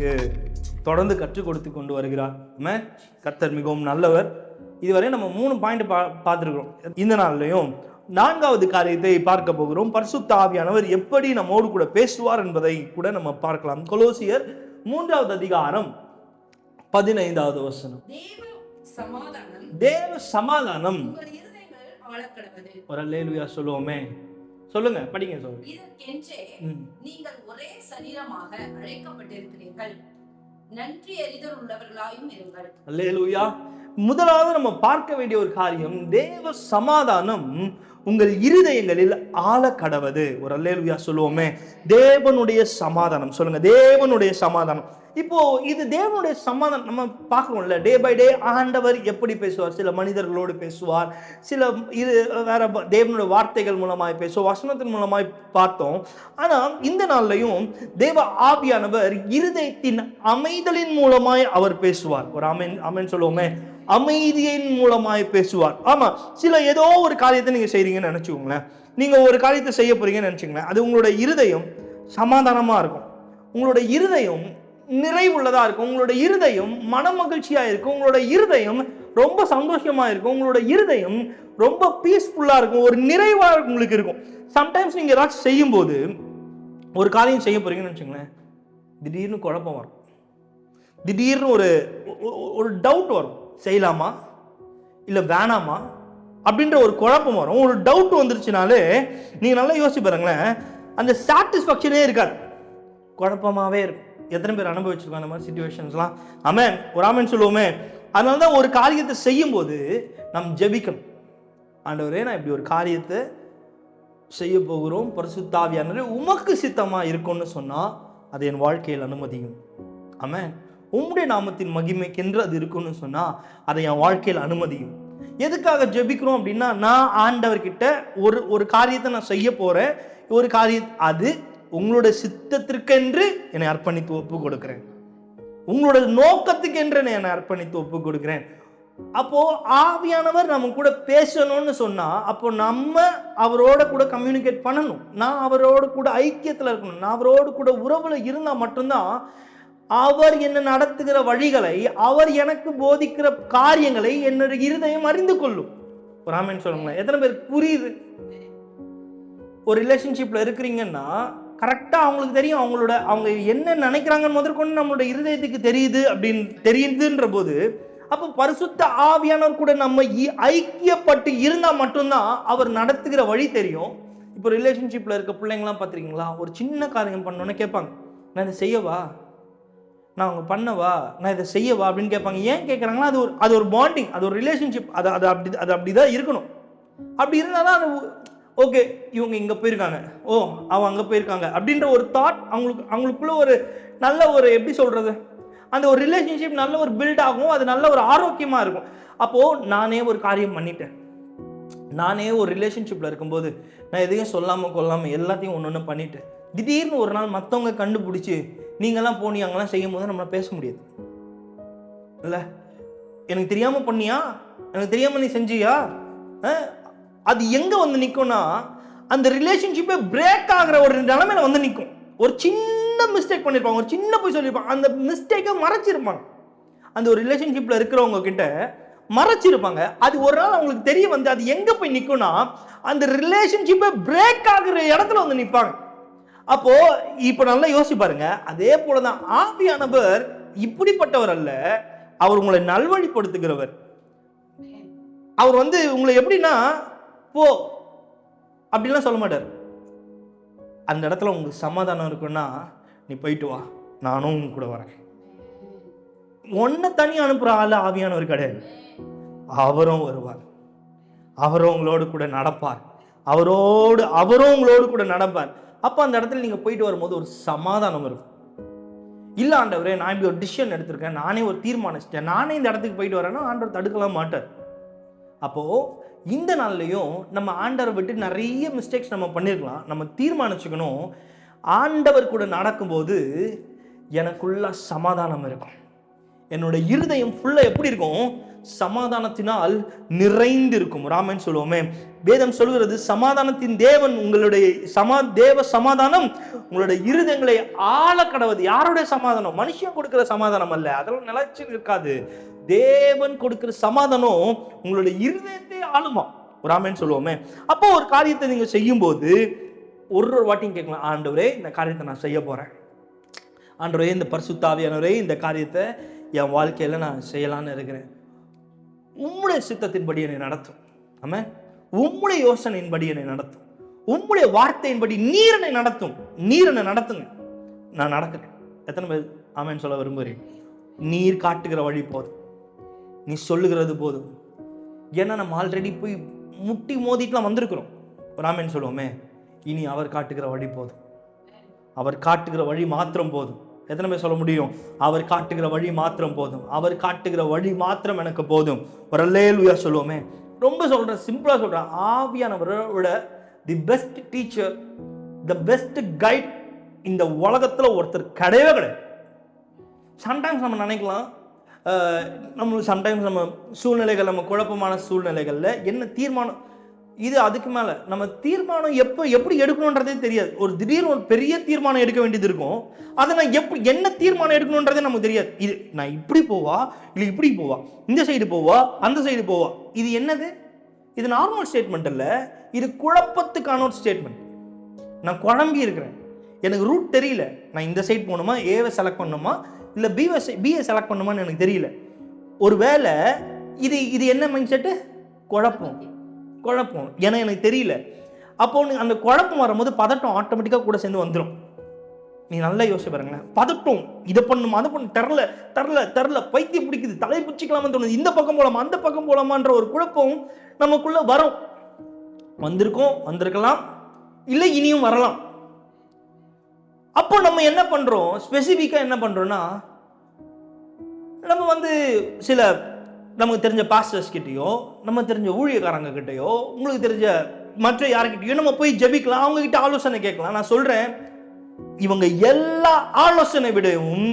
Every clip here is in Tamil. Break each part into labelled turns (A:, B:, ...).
A: நமக்கு தொடர்ந்து கற்றுக் கொடுத்து கொண்டு வருகிறார். கர்த்தர் மிகவும் நல்லவர். இதுவரை நம்ம 3 பாயிண்ட் பார்த்துருக்கிறோம். இந்த நாள்லையும் 4வது காரியத்தை பார்க்க போகிறோம். பரிசுத்த ஆவியானவர் எப்படி நம்மோடு கூட பேசுவார் என்பதை கூட நம்ம பார்க்கலாம். கொலோசியர் 3வது அதிகாரம் 15வது வசனம். தேவ சமாதானம் ஒரு அல்லேலூயா சொல்லுவோமே. சொல்லுங்க, படிங்க.
B: நீங்கள் ஒரே சரீரமாக அழைக்கப்பட்டிருக்கிறீர்கள், நன்றி அறிதல் உள்ளவர்களாயும் இருங்கள்.
A: அல்லேலூயா. முதலாவது நம்ம பார்க்க வேண்டிய ஒரு காரியம், தேவ சமாதானம் உங்கள் இருதயங்களில் ஆள கடவது. ஒரு அல்லேலூயா சொல்லுவோமே. தேவனுடைய சமாதானம். சொல்லுங்க, தேவனுடைய சமாதானம். இப்போ இது தேவனுடைய சமாதானம் நம்ம பார்க்கணும்ல. டே பை டே ஆண்டவர் எப்படி பேசுவார்? சில மனிதர்களோடு பேசுவார், சில இது வேற தேவனுடைய வார்த்தைகள் மூலமாய் பேசுவார், வசனத்தின் மூலமாய் பார்த்தோம். ஆனா இந்த நாள்லையும் தேவ ஆவியானவர் இருதயத்தின் அமைதலின் மூலமாய் அவர் பேசுவார். ஒரு அமேன் சொல்லுவோமே. அமைதியின் மூலமாய் பேசுவார். ஆமா, சில ஏதோ ஒரு காரியத்தை நீங்க செய்றீங்கன்னு நினைச்சுக்கோங்களேன். நீங்க ஒரு காரியத்தை செய்ய போறீங்கன்னு நினைச்சுங்களேன். அது உங்களோட இருதயம் சமாதானமா இருக்கும், உங்களோட இருதயம் நிறைவுள்ளதா இருக்கும், உங்களோட இருதயம் மன மகிழ்ச்சியா இருக்கும், உங்களோட இருதயம் ரொம்ப சந்தோஷமா இருக்கும், உங்களோட இருதயம் ரொம்ப பீஸ்ஃபுல்லா இருக்கும், ஒரு நிறைவா உங்களுக்கு இருக்கும். சம்டைம்ஸ் நீங்க ஏதாச்சும் செய்யும் போது, ஒரு காரியம் செய்ய போறீங்கன்னு நினைச்சுங்களேன், திடீர்னு குழப்பம் வரும், திடீர்னு ஒரு டவுட் வரும். செய்யலாமா இல்லை வேணாமா அப்படின்ற ஒரு குழப்பம் வரும். ஒரு டவுட் வந்துருச்சுனாலே நீங்க நல்லா யோசிச்சு பாருங்களேன், அந்த சாட்டிஸ்ஃபேக்ஷனே இருக்காது, குழப்பமாவே இருக்கும். எத்தனை பேர் அனுபவிச்சிருக்கோம் அந்த மாதிரி சிச்சுவேஷன்ஸ்லாம்? ஆமென், ஒரு ஆமென் சொல்லுவோமே. அதனால தான் ஒரு காரியத்தை செய்யும் போது நம் ஜெபிக்கணும். ஆண்டவரே, நான் இப்படி ஒரு காரியத்தை செய்ய போகிறோம், பரிசுத்த ஆவியானவரே உமக்கு சித்தமா இருக்கும்னு சொன்னா அது என் வாழ்க்கையில் அனுமதியும். ஆமென். உம்முடைய நாமத்தின் மகிமைக்கென்று அது இருக்குன்னு சொன்னா அதை என் வாழ்க்கையில் அனுமதியும். எதுக்காக ஜெபிக்கிறோம் அப்படின்னா, நான் ஆண்டவர்கிட்ட ஒரு காரியத்தை நான் செய்ய போறேன், ஒரு காரியம் அது உங்களோட சித்தத்திற்கென்று என்னை அர்ப்பணித்து ஒப்பு கொடுக்கிறேன், உங்களோட நோக்கத்துக்கென்று என்னை அர்ப்பணித்து ஒப்பு கொடுக்கிறேன். அப்போ ஆவியானவர் நம்ம கூட பேசணும்னு சொன்னா, அப்போ நம்ம அவரோட கூட கம்யூனிகேட் பண்ணணும், நான் அவரோட கூட ஐக்கியத்தில் இருக்கணும், நான் அவரோடு கூட உறவுல இருந்தா மட்டும்தான் அவர் என்ன நடத்துகிற வழிகளை, அவர் எனக்கு போதிக்கிற காரியங்களை என்னோட இருதயம் அறிந்து கொள்ளும். ஒரு ஆமென் சொல்லுங்களேன். எத்தனை பேர் புரியுது? ஒரு ரிலேஷன்ஷிப்ல இருக்கிறீங்கன்னா கரெக்டா அவங்களுக்கு தெரியும், அவங்க என்ன நினைக்கிறாங்கன்னு முதற்கொண்டு நம்மளோட இருதயத்துக்கு தெரியுது அப்படின்னு தெரியுதுன்ற போது, அப்போ பரிசுத்த ஆவியானவர் கூட நம்ம ஐக்கியப்பட்டு இருந்தா மட்டும்தான் அவர் நடத்துகிற வழி தெரியும். இப்போ ரிலேஷன்ஷிப்ல இருக்க பிள்ளைங்களாம் பார்த்துருக்கீங்களா, ஒரு சின்ன காரியம் பண்ணோன்னே கேட்பாங்க, நான் இதை செய்யவா, நான் அவங்க பண்ணவா, நான் இதை செய்யவா அப்படின்னு கேட்பாங்க. ஏன் கேட்குறாங்கன்னா, அது ஒரு பாண்டிங், அது ஒரு ரிலேஷன்ஷிப், அது அப்படிதான் இருக்கணும். அப்படி இருந்தால் தான் அது ஓகே, இவங்க இங்கே போயிருக்காங்க, ஓ அவங்க அங்கே போயிருக்காங்க அப்படின்ற ஒரு தாட் அவங்களுக்குள்ள ஒரு நல்ல ஒரு எப்படி சொல்கிறது, அந்த ஒரு ரிலேஷன்ஷிப் நல்ல ஒரு பில்ட் ஆகும், அது நல்ல ஒரு ஆரோக்கியமாக இருக்கும். அப்போது நானே ஒரு காரியம் பண்ணிட்டேன், நானே ஒரு ரிலேஷன்ஷிப்பில் இருக்கும்போது நான் எதையும் சொல்லாமல் கொள்ளாமல் எல்லாத்தையும் ஒன்று பண்ணிட்டேன். திடீர்னு ஒரு நாள் மற்றவங்க கண்டுபிடிச்சி நீங்கள்லாம் போனி அங்கெல்லாம் செய்யும் போது நம்மளால் பேச முடியாது இல்லை. எனக்கு தெரியாமல் பண்ணியா, எனக்கு தெரியாமல் நீ செஞ்சியா, அது எங்கே வந்து நிற்கும்னா, அந்த ரிலேஷன்ஷிப்பே பிரேக் ஆகிற ஒரு நிலைமையில வந்து நிற்கும். ஒரு சின்ன மிஸ்டேக் பண்ணியிருப்பாங்க, ஒரு சின்ன போய் சொல்லியிருப்பாங்க, அந்த மிஸ்டேக்கை மறைச்சிருப்பாங்க. அந்த ஒரு ரிலேஷன்ஷிப்பில் இருக்கிறவங்க கிட்ட மறைச்சிருப்பாங்க. அது ஒரு நாள் அவங்களுக்கு தெரிய வந்து அது எங்கே போய் நிற்கும்னா, அந்த ரிலேஷன்ஷிப்பை பிரேக் ஆகிற இடத்துல வந்து நிற்பாங்க. அப்போ இப்போ நல்லா யோசிச்சு பாருங்க. அதே போலதான் ஆவியானவர் இப்படிப்பட்டவர் அல்ல, அவர் உங்களை நல்வழிப்படுத்துகிறவர். அவர் வந்து உங்களை எப்படின்னா போ அப்படிலாம் சொல்ல மாட்டார். அந்த இடத்துல உங்களுக்கு சமாதானம் இருக்குன்னா நீ போயிட்டு வா, நானும் உங்க கூட வரேன். ஒன்ன தனி அனுப்புற ஆள் ஆவியானவர் கிடையாது. அவரும் வருவார், அவரும் உங்களோடு கூட நடப்பார், அவரும் உங்களோடு கூட நடப்பார். அப்போ அந்த இடத்துல நீங்கள் போயிட்டு வரும்போது ஒரு சமாதானம் இருக்கும். இல்லை ஆண்டவரே, நான் இப்படி ஒரு டிசிஷன் எடுத்திருக்கேன், நானே ஒரு தீர்மானிச்சிட்டேன், நானே இந்த இடத்துக்கு போயிட்டு வரேன்னா ஆண்டவர் தடுக்கலாம் மாட்டார். அப்போது இந்த நாள்லையும் நம்ம ஆண்டவரை விட்டு நிறைய மிஸ்டேக்ஸ் நம்ம பண்ணியிருக்கலாம். நம்ம தீர்மானிச்சுக்கணும், ஆண்டவர் கூட நடக்கும்போது எனக்குள்ள சமாதானம் இருக்கும், என்னோட இருதயம் ஃபுல்லாக எப்படி இருக்கும், சமாதானத்தினால் நிறைந்திருக்கும். ராமன் சொல்லுவோமே, வேதம் சொல்கிறது சமாதானத்தின் தேவன் உங்களுடைய தேவ சமாதானம் உங்களுடைய இருதயங்களை ஆள கடவுது. யாருடைய சமாதானம்? மனுஷன் கொடுக்கிற சமாதானம் அல்ல, அதெல்லாம் நிலைச்சு இருக்காது. தேவன் கொடுக்கிற சமாதானம் உங்களுடைய இருதயத்தை ஆளுமா. ராமன் சொல்லுவோமே. அப்போ ஒரு காரியத்தை நீங்க செய்யும் போது ஒரு வாட்டியும் கேட்கலாம், ஆண்டவரே இந்த காரியத்தை நான் செய்ய போறேன், ஆண்டவரே இந்த பரிசுத்த ஆவியானவரே இந்த காரியத்தை என் வாழ்க்கையில நான் செய்யலான்னு இருக்கிறேன், உம்முடைய சித்தத்தின்படி என்னை நடத்தும். ஆமென். உம்முடைய யோசனையின்படி என்னை நடத்தும், உம்முடைய வார்த்தையின்படி நீர் என்னை நடத்தும், நீர் என்னை நடத்துங்க, நான் நடக்கிறேன். எத்தனை பேர் ஆமென் சொல்ல விரும்புகிறேன்? நீர் காட்டுகிற வழி போதும், நீ சொல்லுகிறது போதும். ஏன்னா நம்ம ஆல்ரெடி போய் முட்டி மோதிட்டுலாம் வந்திருக்கிறோம். ஆமென் சொல்லுவோமே. இனி அவர் காட்டுகிற வழி போதும், அவர் காட்டுகிற வழி மாத்திரம் போதும். எத்தனை பேர் சொல்ல முடியும்? அவர் காட்டுகிற வழி மாத்திரம் போதும், அவர் காட்டுகிற வழி மாத்திரம் எனக்கு போதும். ஒரு அல்லேலூயா சொல்லுவோமே. ரொம்ப சொல்றேன், சிம்பிளா சொல்றேன், ஆவியானவரோட the best teacher, the best guide இந்த உலகத்துல ஒருத்தர் கிடையவே கிடையாது. சம்டைம்ஸ் நம்ம நினைக்கலாம், சம்டைம்ஸ் நம்ம சூழ்நிலைகள், நம்ம குழப்பமான சூழ்நிலைகள்ல என்ன தீர்மானம் இது, அதுக்கு மேல நம்ம தீர்மானம் எப்படி எடுக்கணுன்றதே தெரியாது. ஒரு திடீர்னு ஒரு பெரிய தீர்மானம் எடுக்க வேண்டியது இருக்கும், அதை நான் என்ன தீர்மானம் எடுக்கணுன்றதே நமக்கு தெரியாது. இது நான் இப்படி போவா இல்லை இப்படி போவா, இந்த சைடு போவா அந்த சைடு போவா, இது என்னது? இது நார்மல் ஸ்டேட்மெண்ட் அல்ல, இது குழப்பத்துக்கான ஒரு ஸ்டேட்மெண்ட். நான் குழம்பி இருக்கிறேன், எனக்கு ரூட் தெரியல, நான் இந்த சைடு போகணுமா, ஏவை செலக்ட் பண்ணணுமா இல்லை பிஏ செலக்ட் பண்ணுமான்னு எனக்கு தெரியல. ஒரு வேளை இது என்ன மைண்ட் செட்டு? குழப்பம். ஏன்னா எனக்கு தெரியல. அப்போ அந்த குழப்பம் வரும்போது பதட்டம் ஆட்டோமேட்டிக்காக கூட சேர்ந்து வந்துடும். நீ நல்லா யோசிச்சு பாருங்களேன். பதட்டம், இதை பண்ணுமா அதை பண்ணு, தரல பைத்தியம் பிடிக்குது, தலை பிடிச்சிக்கலாமான்னு தோணுது, இந்த பக்கம் போலாமா அந்த பக்கம் போலாமான்ற ஒரு குழப்பம் நமக்குள்ள வரும். வந்திருக்கலாம், இல்லை இனியும் வரலாம். அப்போ நம்ம என்ன பண்றோம்? ஸ்பெசிஃபிக்கா என்ன பண்றோம்னா, நம்ம சில நமக்கு தெரிஞ்ச பாஸ்டர்ஸ் கிட்டயோ, நம்ம தெரிஞ்ச ஊழியக்காரங்க கிட்டயோ, உங்களுக்கு தெரிஞ்ச மற்ற யாருக்கிட்டையோ நம்ம போய் ஜெபிக்கலாம், அவங்க கிட்ட ஆலோசனை கேட்கலாம். நான் சொல்றேன், இவங்க எல்லா ஆலோசனை விடவும்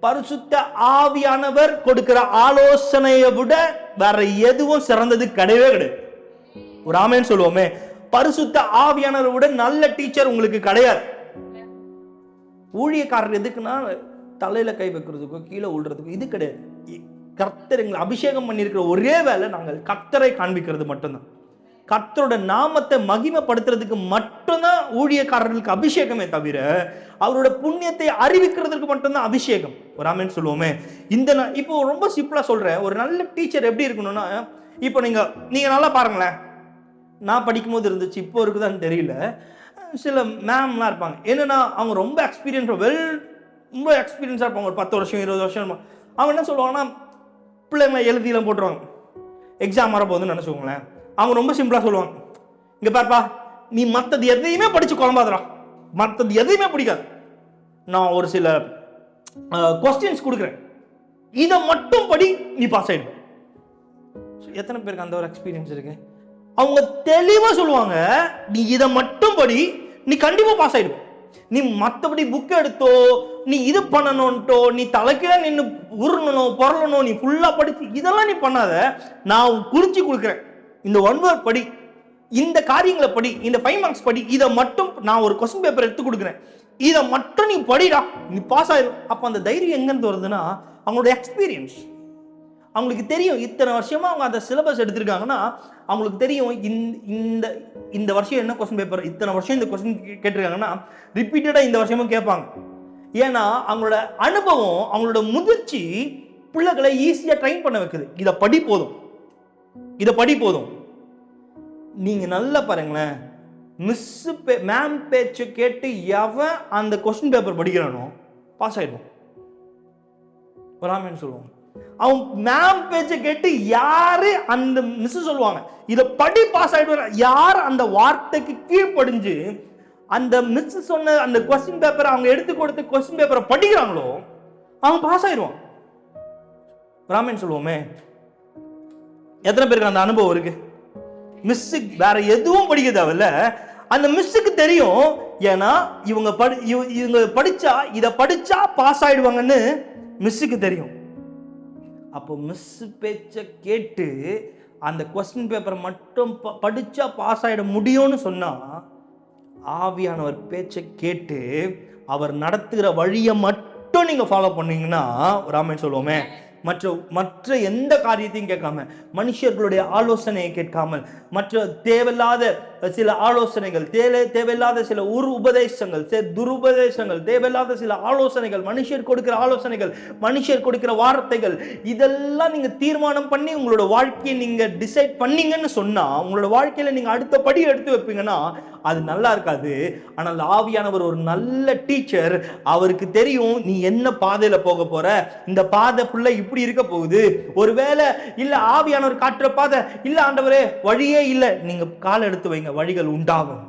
A: பரிசுத்த ஆவியானவர் கொடுக்கிற ஆலோசனையை விட வேற எதுவும் சிறந்தது கிடையவே கிடையாது. ஒரு ஆமென் சொல்லுவோமே. பரிசுத்த ஆவியானவரை விட நல்ல டீச்சர் உங்களுக்கு கிடையாது. ஊழியக்காரர் எதுக்குன்னா தலையில கை வைக்கிறதுக்கோ கீழே உள்றதுக்கோ இது கிடையாது. கர்த்தர் எங்களை அபிஷேகம் பண்ணியிருக்கிற ஒரே வேலை நாங்கள் கர்த்தரை காண்பிக்கிறது மட்டும்தான். கர்த்தரோட நாமத்தை மகிமைப்படுத்துறதுக்கு மட்டும்தான் ஊழியக்காரர்களுக்கு அபிஷேகமே தவிர அவரோட புண்ணியத்தை அறிவிக்கிறதுக்கு மட்டும்தான் அபிஷேகம். ஒரு ஆமென் சொல்லுவோமே. இப்போ ரொம்ப சிம்பிளா சொல்றேன், ஒரு நல்ல டீச்சர் எப்படி இருக்கணும்னா, இப்போ நீங்க நல்லா பாருங்களேன், நான் படிக்கும் போது இருந்துச்சு, இப்போ இருக்குதான்னு தெரியல. சில மேம்லாம் இருப்பாங்க, என்னன்னா அவங்க ரொம்ப ரொம்ப எக்ஸ்பீரியன்ஸாக இருப்பாங்க, ஒரு 10 வருஷம் 20 வருஷம். அவங்க என்ன சொல்லுவாங்கன்னா, பிள்ளைங்களை எழுதியெல்லாம் போட்டுருவாங்க, எக்ஸாம் வரப்போகுதுன்னு நினச்சிக்கோங்களேன். அவங்க ரொம்ப சிம்பிளாக சொல்லுவாங்க, இங்கே பாருப்பா, நீ மற்றது எதையுமே படித்து குழம்பாதரா, மற்றது எதையுமே பிடிக்காது, நான் ஒரு சில கொஸ்டின்ஸ் கொடுக்குறேன், இதை மட்டும் படி, நீ பாஸ் ஆகிடும். எத்தனை பேருக்கு அந்த ஒரு எக்ஸ்பீரியன்ஸ் இருக்கு? அவங்க தெளிவாக சொல்லுவாங்க, நீ இதை மட்டும் படி, நீ கண்டிப்பாக பாஸ் ஆகிடும். நீ மற்றபடி புக் எடுத்தோ, நீ இது பண்ணணும்ட்டோ, நீ தலைக்கீழ நின்று உருளணும் பொருளணும், நீ ஃபுல்லா படிச்சு இதெல்லாம் நீ பண்ணாத, நான் குறிச்சு கொடுக்குறேன், இந்த 1 word படி, இந்த காரியங்களை படி, இந்த 5 marks படி, இதை மட்டும் நான் ஒரு கொஸ்டின் பேப்பர் எடுத்து கொடுக்குறேன், இதை மட்டும் நீ படிடா, நீ பாஸ் ஆயிடும். அப்போ அந்த தைரியம் எங்கேருந்து வருதுன்னா, அவங்களோட எக்ஸ்பீரியன்ஸ். அவங்களுக்கு தெரியும், இத்தனை வருஷமா அவங்க அந்த சிலபஸ் எடுத்திருக்காங்கன்னா அவங்களுக்கு தெரியும், இந்த வருஷம் என்ன கொஸ்டின் பேப்பர், இத்தனை வருஷம் இந்த கொஸ்டின் கேட்டிருக்காங்கன்னா ரிப்பீட்டடா இந்த வருஷமும் கேட்பாங்க. ஏன்னா அவங்களோட அனுபவம், அவங்களோட முதிர்ச்சி பிள்ளைகளை ஈஸியா ட்ரெயின் பண்ண வைக்குது. இதை படி போதும். நீங்க நல்லா பாருங்களேன், மேம் பேச்சு கேட்டு எவன் அந்த கொஸ்டின் பேப்பர் படிக்கிறானோ பாஸ் ஆயிடும். ஒரு ஆமென் சொல்லுவோம். அவன் மேம் பேச்சை கேட்டு யாரு அந்த மிஸ் சொல்லுவாங்க, இதை படி பாஸ் ஆயிடுவாங்க, யார் அந்த வார்த்தைக்கு கீழ்ப்படிஞ்சு அந்த மிஸ் சொன்ன அந்த கொஸ்டின் பேப்பரை அவங்க எடுத்து கொடுத்து கொஸ்டின் பேப்பரை படிக்கிறாங்களோ அவன் பாஸ் ஆயிடுவான். ராமன் சொல்லுவோமே. எத்தனை பேருக்கு அந்த அனுபவம் இருக்கு? மிஸ்ஸுக்கு வேற எதுவும் படிக்க தேவையில்ல, அந்த மிஸ்ஸுக்கு தெரியும், ஏன்னா இவங்க படிச்சா இதை படிச்சா பாஸ் ஆயிடுவாங்கன்னு மிஸ்ஸுக்கு தெரியும். அப்போ மிஸ் பேச்சை கேட்டு அந்த கொஸ்டின் பேப்பரை மட்டும் படிச்சா பாஸ் ஆகிட முடியும்னு சொன்னா, ஆவியானவர் பேச்சை கேட்டு அவர் நடத்துகிற வழியை மட்டும் நீங்க ஃபாலோ பண்ணீங்கன்னா, ஒரு ஆமென் சொல்லுவோமே, மற்ற எந்த காரியத்தையும் கேட்காம, மனுஷர்களுடைய ஆலோசனையை கேட்காமல், மற்ற தேவையில்லாத சில ஆலோசனைகள், தேவையில்லாத சில உபதேசங்கள், துருபதேசங்கள், தேவையில்லாத சில ஆலோசனைகள், மனுஷர் கொடுக்கிற ஆலோசனைகள், மனுஷர் கொடுக்கிற வார்த்தைகள், இதெல்லாம் நீங்க தீர்மானம் பண்ணி உங்களோட வாழ்க்கையை நீங்க டிசைட் பண்ணீங்கன்னு சொன்னா, உங்களோட வாழ்க்கையில நீங்க அடுத்த படி எடுத்து வைப்பீங்கன்னா அது நல்லா இருக்காது. ஆனால் ஆவியானவர் ஒரு நல்ல டீச்சர். அவருக்கு தெரியும் நீ என்ன பாதையில போக போற, இந்த பாதை ஃபுல்லா இப்படி இருக்க போகுது. ஒருவேளை இல்ல ஆவியானவர் காட்டுற பாதை இல்ல ஆண்டவரே வழியே இல்ல, நீங்க காலை எடுத்து வைங்க, வழிகள் உண்டாகும்.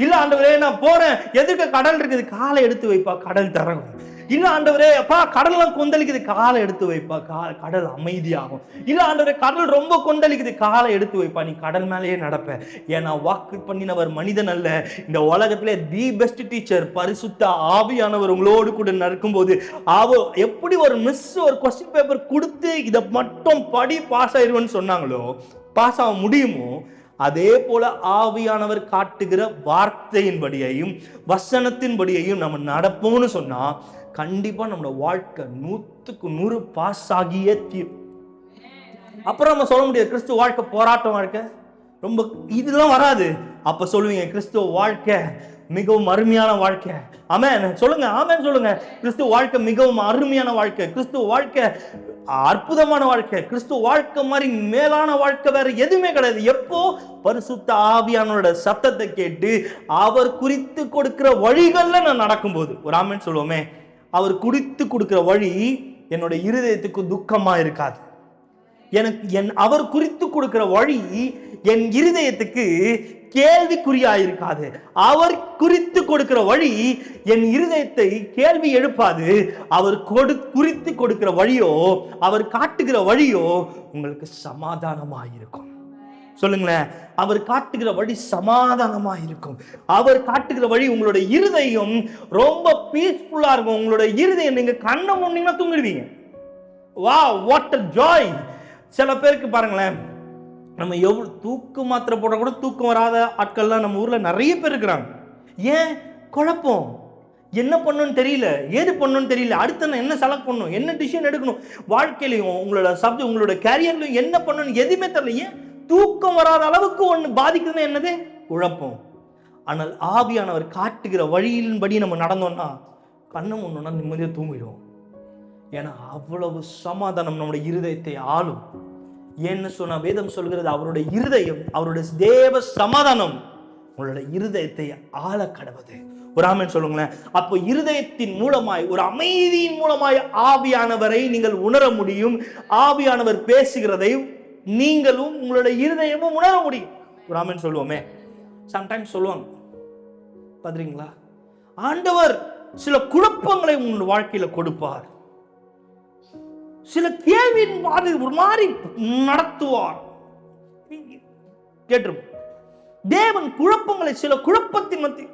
A: இல்ல ஆண்டவரே நான் போறேன், எதுக்கு கடல் இருக்குது, காலை எடுத்து வைப்பா, கடல் திறக்கும். இல்ல ஆண்டவரே அப்பா கடல்லாம் கொந்தளிக்குது, காலை எடுத்து வைப்பா, கடல் அமைதியாகும். இல்ல ஆண்டவரே கடல் ரொம்ப கொந்தளிக்குது, காலை எடுத்து வைப்பா, நீ கடல் மேலேயே நடப்ப. ஏன்னா வாக்கு பண்ணினவர் மனிதன் அல்ல, இந்த உலகத்திலே தி பெஸ்ட் டீச்சர் பரிசுத்த ஆவியானவர் உங்களோடு கூட நடக்கும்போது, எப்படி ஒரு மிஸ் ஒரு கொஸ்டின் பேப்பர் கொடுத்து இதை மட்டும் படி பாஸ் ஆயிடுவேன்னு சொன்னாங்களோ, பாஸ் ஆக முடியுமோ, அதே போல ஆவியானவர் காட்டுகிற வார்த்தையின்படியையும் வசனத்தின்படியையும் நம்ம நடப்போம்னு சொன்னா கண்டிப்பா நம்மளோட வாழ்க்கை 100% பாஸ் ஆகியே தீரும். அப்புறம் நம்ம சொல்ல முடியாது கிறிஸ்துவ வாழ்க்கை போராட்டம் வாழ்க்கை ரொம்ப இதெல்லாம் வராது. அப்ப சொல்லுவீங்க கிறிஸ்துவ வாழ்க்கை மிகவும் அருமையான வாழ்க்கை. ஆமென் சொல்லுங்க, ஆமென் சொல்லுங்க. கிறிஸ்துவ வாழ்க்கை மிகவும் அருமையான வாழ்க்கை, கிறிஸ்துவ வாழ்க்கை அற்புதமான வாழ்க்கை, கிறிஸ்துவ வாழ்க்கை மாதிரி மேலான வாழ்க்கை வேற எதுவுமே கிடையாது. எப்போ பரிசுத்த ஆவியானோட சத்தத்தை கேட்டு அவர் குறித்து கொடுக்கிற வழிகள்ல நான் நடக்கும்போது, ஒரு ஆமென் சொல்லுவோமே, அவர் குறித்து கொடுக்கிற வழி என்னோட இருதயத்துக்கு துக்கமா இருக்காது. அவர் குறித்து கொடுக்கிற வழி என் இருதயத்துக்கு கேள்விக்குறியா இருக்காது. அவர் குறித்து கொடுக்கிற வழி என் இருதயத்தை கேள்வி எழுப்பாது. அவர் குறித்து கொடுக்கிற வழியோ, அவர் காட்டுகிற வழியோ உங்களுக்கு சமாதானமாக இருக்கும். சொல்லுங்களேன், அவர் காட்டுகிற வழி சமாதானமா இருக்கும். அவர் காட்டுகிற வழி உங்களோட இருதயம் ரொம்ப பீஸ்ஃபுல்லா இருக்கும். உங்களோட இருதயம் நீங்க கண்ணை மூடினீங்கன்னா தூங்கிடுவீங்க. வா வாட் a joy. சில பேருக்கு பாருங்களேன், நம்ம எவ்வளவு தூக்கு மாத்திரை போட கூட தூக்கம் வராத ஆட்கள்லாம் நம்ம ஊர்ல நிறைய பேர் இருக்கிறாங்க. ஏன்? குழப்பம். என்ன பண்ணணும்னு தெரியல, ஏது பண்ணணும்னு தெரியல, அடுத்து நான் என்ன செலக்ட் பண்ணணும், என்ன டிசிஷன் எடுக்கணும், வாழ்க்கையிலையும் உங்களோட சப்ஜெக்ட் உங்களோட கேரியர்லையும் என்ன பண்ணணும் எதுவுமே தெரியல. ஏன்? தூக்கம் வராத அளவுக்கு ஒன்று பாதிக்குதுன்னு என்னது? குழப்பம். ஆனால் ஆவியானவர் காட்டுகிற வழியின்படி நம்ம நடந்தோம்னா கண்ணை முன்னோன்னா நிம்மதியாக தூங்கிடுவோம். ஏன்னா அவ்வளவு சமாதானம் நம்முடைய இருதயத்தை ஆளும். ஏன்னு சொன்னா வேதம் சொல்கிறது, அவருடைய இருதயம், அவருடைய தேவ சமாதானம் உங்களுடைய இருதயத்தை ஆள கடவுது. ஒரு ஆமென் சொல்லுங்களேன். அப்போ இருதயத்தின் மூலமாய், ஒரு அமைதியின் மூலமாய் ஆவியானவரை நீங்கள் உணர முடியும். ஆவியானவர் பேசுகிறதை நீங்களும் உங்களுடைய இருதயமும் உணர முடியும். ஒரு ஆமென் சொல்லுவோமே. சம்டைம்ஸ் சொல்லுவாங்க பாத்தீங்களா, ஆண்டவர் சில குழப்பங்களை உங்கள் வாழ்க்கையில கொடுப்பார், சில கேள்வியின் ஒரு மாதிரி நடத்துவார். கேட்டிருப்போம். தேவன் குழப்பங்களை, சில குழப்பத்தின் மத்தியில்,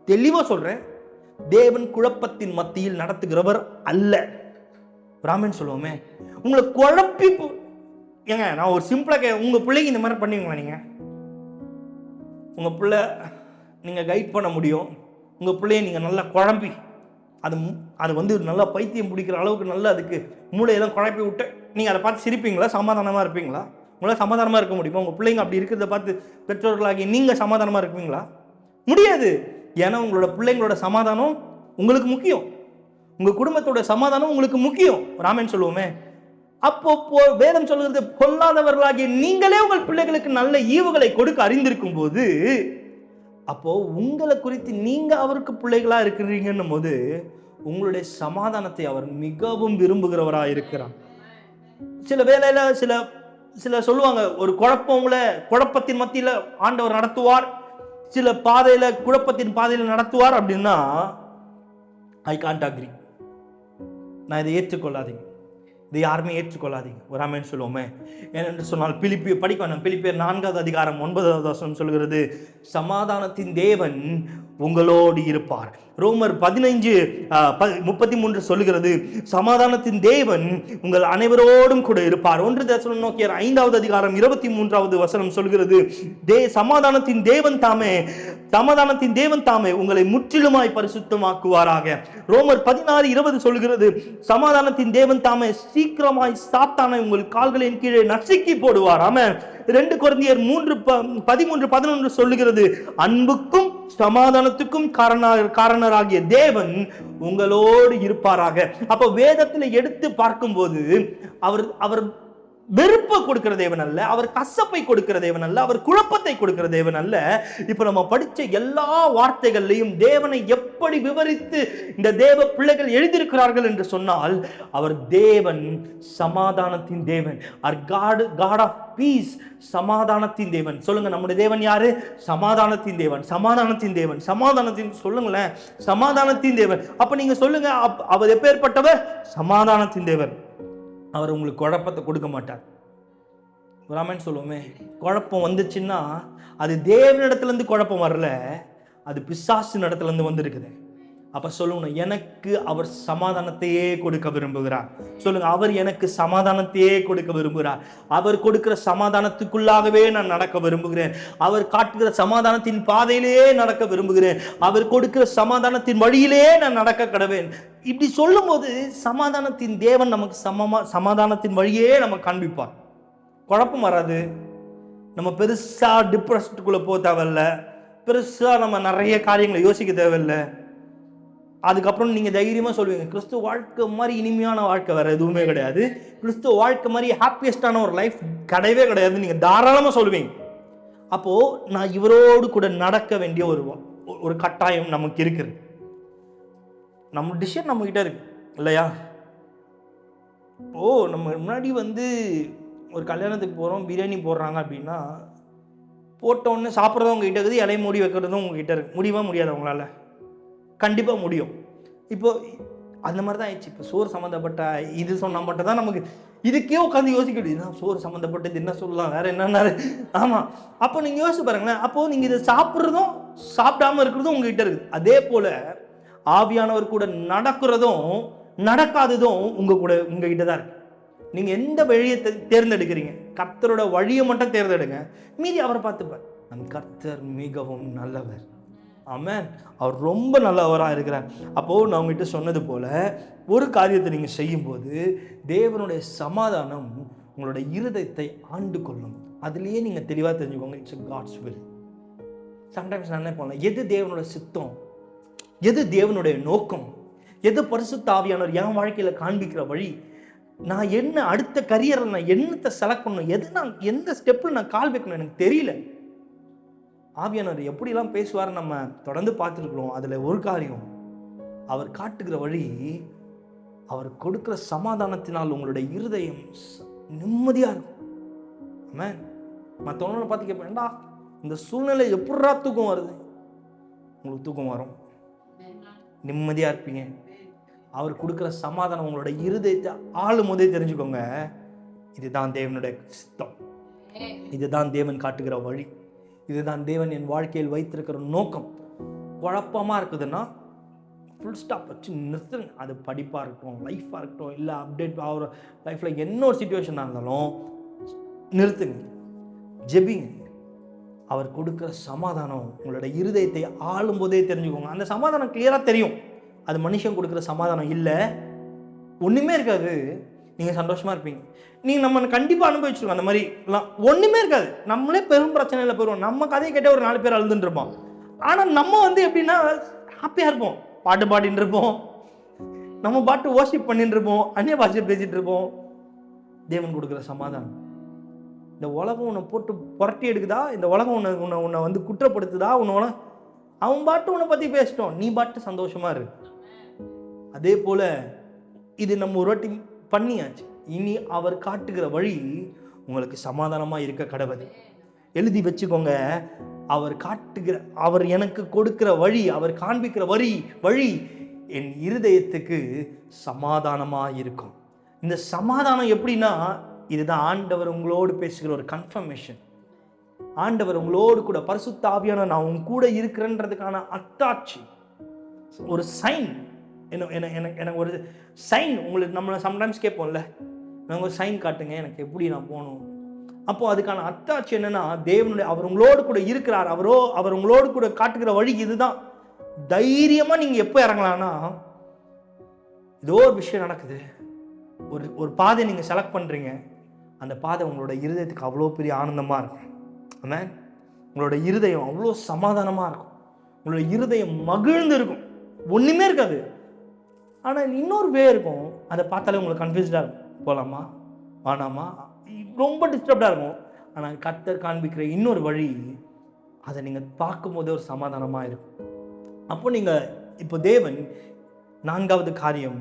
A: தெளிவா சொல்றேன், தேவன் குழப்பத்தின் மத்தியில் நடத்துகிறவர் அல்ல. ராமன் சொல்லுவோமே. உங்களை குழப்பி ஏங்க, நான் ஒரு சிம்பிளா உங்க பிள்ளைக்கு இந்த மாதிரி பண்ணுவீங்களா? நீங்க உங்க பிள்ளை நீங்க கைட் பண்ண முடியும், உங்க பிள்ளைய நீங்க நல்லா குழம்பி அது வந்து நல்லா பைத்தியம் பிடிக்கிற அளவுக்கு நல்லா அதுக்கு மூளையெல்லாம் குழப்பி விட்டு நீங்கள் அதை பார்த்து சிரிப்பீங்களா? சமாதானமாக இருப்பீங்களா? உங்களால் சமாதானமாக இருக்க முடியுமா? உங்கள் பிள்ளைங்க அப்படி இருக்கிறத பார்த்து பெற்றோர்களாகி நீங்கள் சமாதானமாக இருப்பீங்களா? முடியாது. ஏன்னா உங்களோட பிள்ளைங்களோட சமாதானம் உங்களுக்கு முக்கியம், உங்கள் குடும்பத்தோட சமாதானம் உங்களுக்கு முக்கியம். ராமன் சொல்லுவோமே. அப்போ வேதம் சொல்கிறது, பொல்லாதவர்களாகிய நீங்களே உங்கள் பிள்ளைகளுக்கு நல்ல ஈவுகளை கொடுக்க அறிந்திருக்கும் போது, அப்போ உங்களை குறித்து நீங்க அவருக்கு பிள்ளைகளா இருக்கிறீங்கன்னும் போது உங்களுடைய சமாதானத்தை அவர் மிகவும் விரும்புகிறவராக இருக்கிறார். சில வேளையில சில சொல்லுவாங்க, ஒரு குழப்பத்தின் மத்தியில ஆண்டவர் நடத்துவார், சில பாதையில குழப்பத்தின் பாதையில நடத்துவார் அப்படின்னா ஐ கான்ட் அக்ரி, நான் இதை ஏற்றுக்கொள்ளாதீங்க. இதை யாருமே ஏற்றுக்கொள்ளாதீங்க. ஒரு ஆமென் சொல்லுவோமே. ஏனென்று சொன்னால் பிலிப்பியர் 4வது அதிகாரம் 9வது வசனம் சொல்கிறது, சமாதானத்தின் தேவன் உங்களோடு இருப்பார். ரோமர் 15:33 சொல்லுகிறது, சமாதானத்தின் தேவன் உங்கள் அனைவரோடும் கூட இருப்பார். 1 தெசலோனிக்கேயர் 5வது அதிகாரம் 23வது வசனம் சொல்கிறது, சமாதானத்தின் தேவன் தாமே உங்களை முற்றிலுமாய் பரிசுத்தமாக்குவாராக. ரோமர் 16:20 சொல்கிறது, சமாதானத்தின் தேவன் தாமே சீக்கிரமாய் சாத்தானை உங்கள் கால்களின் கீழே நசுக்கி போடுவார். ஆமென். 2 கொரிந்தியர் 13:11 சொல்லுகிறது, அன்புக்கும் சமாதானத்துக்கும் காரணராகிய தேவன் உங்களோடு இருப்பாராக. அப்ப வேதத்தில் எடுத்து பார்க்கும்போது அவர் வெறுப்பை கொடுக்கிற தேவன் அல்ல, அவர் கசப்பை கொடுக்கிற தேவன் அல்ல, அவர் குழப்பத்தை கொடுக்கிற தேவன் அல்ல. இப்ப நம்ம படிச்ச எல்லா வார்த்தைகள்லையும் தேவனை எப்படி விவரித்து இந்த தேவ பிள்ளைகள் எழுதியிருக்கிறார்கள் என்று சொன்னால், அவர் தேவன் சமாதானத்தின் தேவன். God of peace, சமாதானத்தின் தேவன். சொல்லுங்க, நம்முடைய தேவன் யாரு? சமாதானத்தின் தேவன். சொல்லுங்களேன், சமாதானத்தின் தேவன். அப்ப நீங்க சொல்லுங்க, அவர் எப்பேற்பட்டவர்? சமாதானத்தின் தேவன். அவர் உங்களுக்கு குழப்பத்தை கொடுக்க மாட்டார். ராமன் சொல்லுவோமே, குழப்பம் வந்துச்சுன்னா அது தேவனிடத்திலிருந்து குழப்பம் வரல, அது பிசாசின் இடத்துலேருந்து வந்திருக்குது. அப்ப சொல்லுங்க, எனக்கு அவர் சமாதானத்தையே கொடுக்க விரும்புகிறார். சொல்லுங்க, அவர் எனக்கு சமாதானத்தையே கொடுக்க விரும்புகிறார். அவர் கொடுக்கிற சமாதானத்துக்குள்ளாகவே நான் நடக்க விரும்புகிறேன். அவர் காட்டுகிற சமாதானத்தின் பாதையிலேயே நடக்க விரும்புகிறேன். அவர் கொடுக்கிற சமாதானத்தின் வழியிலே நான் நடக்க கடவேன். இப்படி சொல்லும் போது சமாதானத்தின் தேவன் நமக்கு சமாதானத்தின் வழியே நம்ம காண்பிப்பார். குழப்பம் வராது. நம்ம பெருசா டிப்ரெஷனுக்குள்ள போக தேவையில்லை, பெருசா நம்ம நிறைய காரியங்களை யோசிக்க தேவையில்லை. அதுக்கப்புறம் நீங்க தைரியமா சொல்லுவீங்க, கிறிஸ்துவ வாழ்க்கை மாதிரி இனிமையான வாழ்க்கை வேற எதுவுமே கிடையாது, கிறிஸ்துவ வாழ்க்கை மாதிரி ஹாப்பியஸ்டான ஒரு லைஃப் கிடையவே கிடையாது, நீங்க தாராளமா சொல்லுவீங்க. அப்போ நான் இவரோடு கூட நடக்க வேண்டிய ஒரு கட்டாயம் நமக்கு இருக்குது. நம்ம டிசிஷன் நம்ம கிட்ட இருக்கு இல்லையா? இப்போ நம்ம முன்னாடி ஒரு கல்யாணத்துக்கு போறோம், பிரியாணி போடுறாங்க அப்படின்னா, போட்டோன்னு சாப்பிட்றதும் உங்ககிட்ட இருக்குது, இலையை மூடி வைக்கிறதும் உங்ககிட்ட இருக்கு. முடியுமா? முடியாது. உங்களால கண்டிப்பா முடியும். இப்போ அந்த மாதிரி தான் ஆயிடுச்சு. இப்போ சோறு சம்மந்தப்பட்ட இது சொன்னா மட்டும் தான் நமக்கு இதுக்கே உட்காந்து யோசிக்க முடியுது. சோறு சம்மந்தப்பட்டது என்ன சொல்லலாம், வேற என்ன? ஆமா. அப்போ நீங்க யோசிச்சு பாருங்களேன். அப்போ நீங்க இதை சாப்பிட்றதும் சாப்பிடாம இருக்கிறதும் உங்ககிட்ட இருக்குது. அதே போல ஆவியானவர் கூட நடக்கிறதும் நடக்காததும் உங்ககிட்ட தான் இருக்கு. நீங்க எந்த வழியை தேர்ந்தெடுக்கிறீங்க? கர்த்தரோட வழியை மட்டும் தேர்ந்தெடுங்க, மீதி அவரை பார்த்துப்பார். நம் கர்த்தர் மிகவும் நல்லவர். ஆமென். அவர் ரொம்ப நல்லவராக இருக்கிறார். அப்போ நான் உங்ககிட்ட சொன்னது போல ஒரு காரியத்தை நீங்க செய்யும் போது தேவனுடைய சமாதானம் உங்களுடைய இருதயத்தை ஆண்டு கொள்ளும். அதுலேயே நீங்க தெளிவாக தெரிஞ்சுக்கோங்க, இட்ஸ் காட்ஸ் வில். சம்டைம்ஸ் நான் என்ன பண்ணலாம், எது தேவனோட சித்தம், எது தேவனுடைய நோக்கம், எது பரிசுத்த ஆவியானவர் என் வாழ்க்கையில காண்பிக்கிற வழி, நான் என்ன அடுத்த கரியரில் நான் என்னத்தை செலக்ட் பண்ணணும், நான் எந்த ஸ்டெப்பில் நான் கால் வைக்கணும், எனக்கு தெரியல. ஆவியானவர் எப்படிலாம் பேசுவார் நம்ம தொடர்ந்து பார்த்துருக்கிறோம். அதில் ஒரு காரியம், அவர் காட்டுகிற வழி, அவர் கொடுக்குற சமாதானத்தினால் உங்களுடைய இருதயம் நிம்மதியாக இருக்கும். ஆமென். மற்றவங்கள பார்த்து கேட்பேன்டா, இந்த சூழ்நிலை எப்படா தூக்கம் வருது? உங்களுக்கு தூக்கம் வரும், நிம்மதியாக இருப்பீங்க. அவர் கொடுக்குற சமாதானம் உங்களோட இருதயத்தை ஆளும் போதே தெரிஞ்சுக்கோங்க, இதுதான் தேவனுடைய சித்தம், இதுதான் தேவன் காட்டுகிற வழி, இதுதான் தேவன் என் வாழ்க்கையில் வைத்திருக்கிற நோக்கம். குழப்பமாக இருக்குதுன்னா ஃபுல் ஸ்டாப் வச்சு நிறுத்துங்க. அது படிப்பாக இருக்கட்டும், லைஃபாக இருக்கட்டும், இல்லை அப்டேட் ஆகிற லைஃப்பில் என்ன ஒரு சிச்சுவேஷனாக இருந்தாலும் நிறுத்துங்க, ஜெபிங்க. அவர் கொடுக்குற சமாதானம் உங்களோட இருதயத்தை ஆளும் போதே தெரிஞ்சுக்கோங்க. அந்த சமாதானம் கிளியராக தெரியும். அது மனுஷன் கொடுக்குற சமாதானம் இல்லை, ஒன்றுமே இருக்காது. நீங்கள் சந்தோஷமாக இருப்பீங்க. நீங்கள் நம்ம கண்டிப்பாக அனுபவிச்சிருக்கோம் அந்த மாதிரிலாம். ஒன்றுமே இருக்காது, நம்மளே பெரும் பிரச்சனையில் போயிடுவோம். நம்ம கதையை கேட்டால் ஒரு 4 பேர் அழுதுன்னு இருப்போம். ஆனால் நம்ம எப்படின்னா ஹாப்பியாக இருப்போம், பாட்டு பாடின்னு இருப்போம், நம்ம பாட்டு வர்ஷிப் பண்ணிட்டு இருப்போம், அந்நிய பாஷை பேசிகிட்டு இருப்போம். தேவன் கொடுக்குற சமாதானம். இந்த உலகம் உன்னை போட்டு புரட்டி எடுக்குதா, இந்த உலகம் உன்னை குற்றப்படுத்துதா, அவன் பாட்டு உன்னை பற்றி பேசிட்டோம், நீ பாட்டு சந்தோஷமாக இருக்கு. அதே போல் இது நம்ம ஒரு வாட்டி பண்ணியாச்சு. இனி அவர் காட்டுகிற வழி உங்களுக்கு சமாதானமாக இருக்க கடவுள். எழுதி வச்சுக்கோங்க, அவர் எனக்கு கொடுக்கிற வழி, அவர் காண்பிக்கிற வழி என் இருதயத்துக்கு சமாதானமாக இருக்கும். இந்த சமாதானம் எப்படின்னா, இதுதான் ஆண்டவர் உங்களோடு பேசுகிற ஒரு கன்ஃபர்மேஷன். ஆண்டவர் உங்களோடு கூட, பரிசுத்த ஆவியானவர் நான் உங்க கூட இருக்கிறேன்றதுக்கான அத்தாட்சி, ஒரு சைன். எனக்கு ஒரு சைன். உங்களுக்கு நம்ம சம்டைம்ஸ் கேட்போம்ல, நாங்கள் ஒரு சைன் காட்டுங்க எனக்கு எப்படி நான் போகணும். அப்போ அதுக்கான அத்தாட்சி என்னன்னா, தேவனுடைய அவர் உங்களோடு கூட இருக்கிறார். அவர் உங்களோடு கூட காட்டுகிற வழி இதுதான். தைரியமா நீங்க எப்போ இறங்கலாம்னா, ஏதோ ஒரு விஷயம் நடக்குது, ஒரு பாதை நீங்க செலக்ட் பண்றீங்க, அந்த பாதை உங்களோட இருதயத்துக்கு அவ்வளோ பெரிய ஆனந்தமா இருக்கும். ஆமென். உங்களோட இருதயம் அவ்வளோ சமாதானமா இருக்கும். உங்களோட இருதயம் மகிழ்ந்து இருக்கும். ஒண்ணுமே இருக்காது, ஆனா இன்னொரு வே இருக்கும். அதை பார்த்தாலே உங்களுக்கு கன்ஃபியூஸ்டா இருக்கும். போலாமா வேணாமா, ரொம்ப டிஸ்டர்ப்டா இருக்கும். ஆனால் கர்த்தர் காண்பிக்கிற இன்னொரு வழி, அதை நீங்க பார்க்கும் போதே ஒரு சமாதானமா இருக்கும். அப்போ நீங்க இப்போ தேவன் 4வது காரியம்,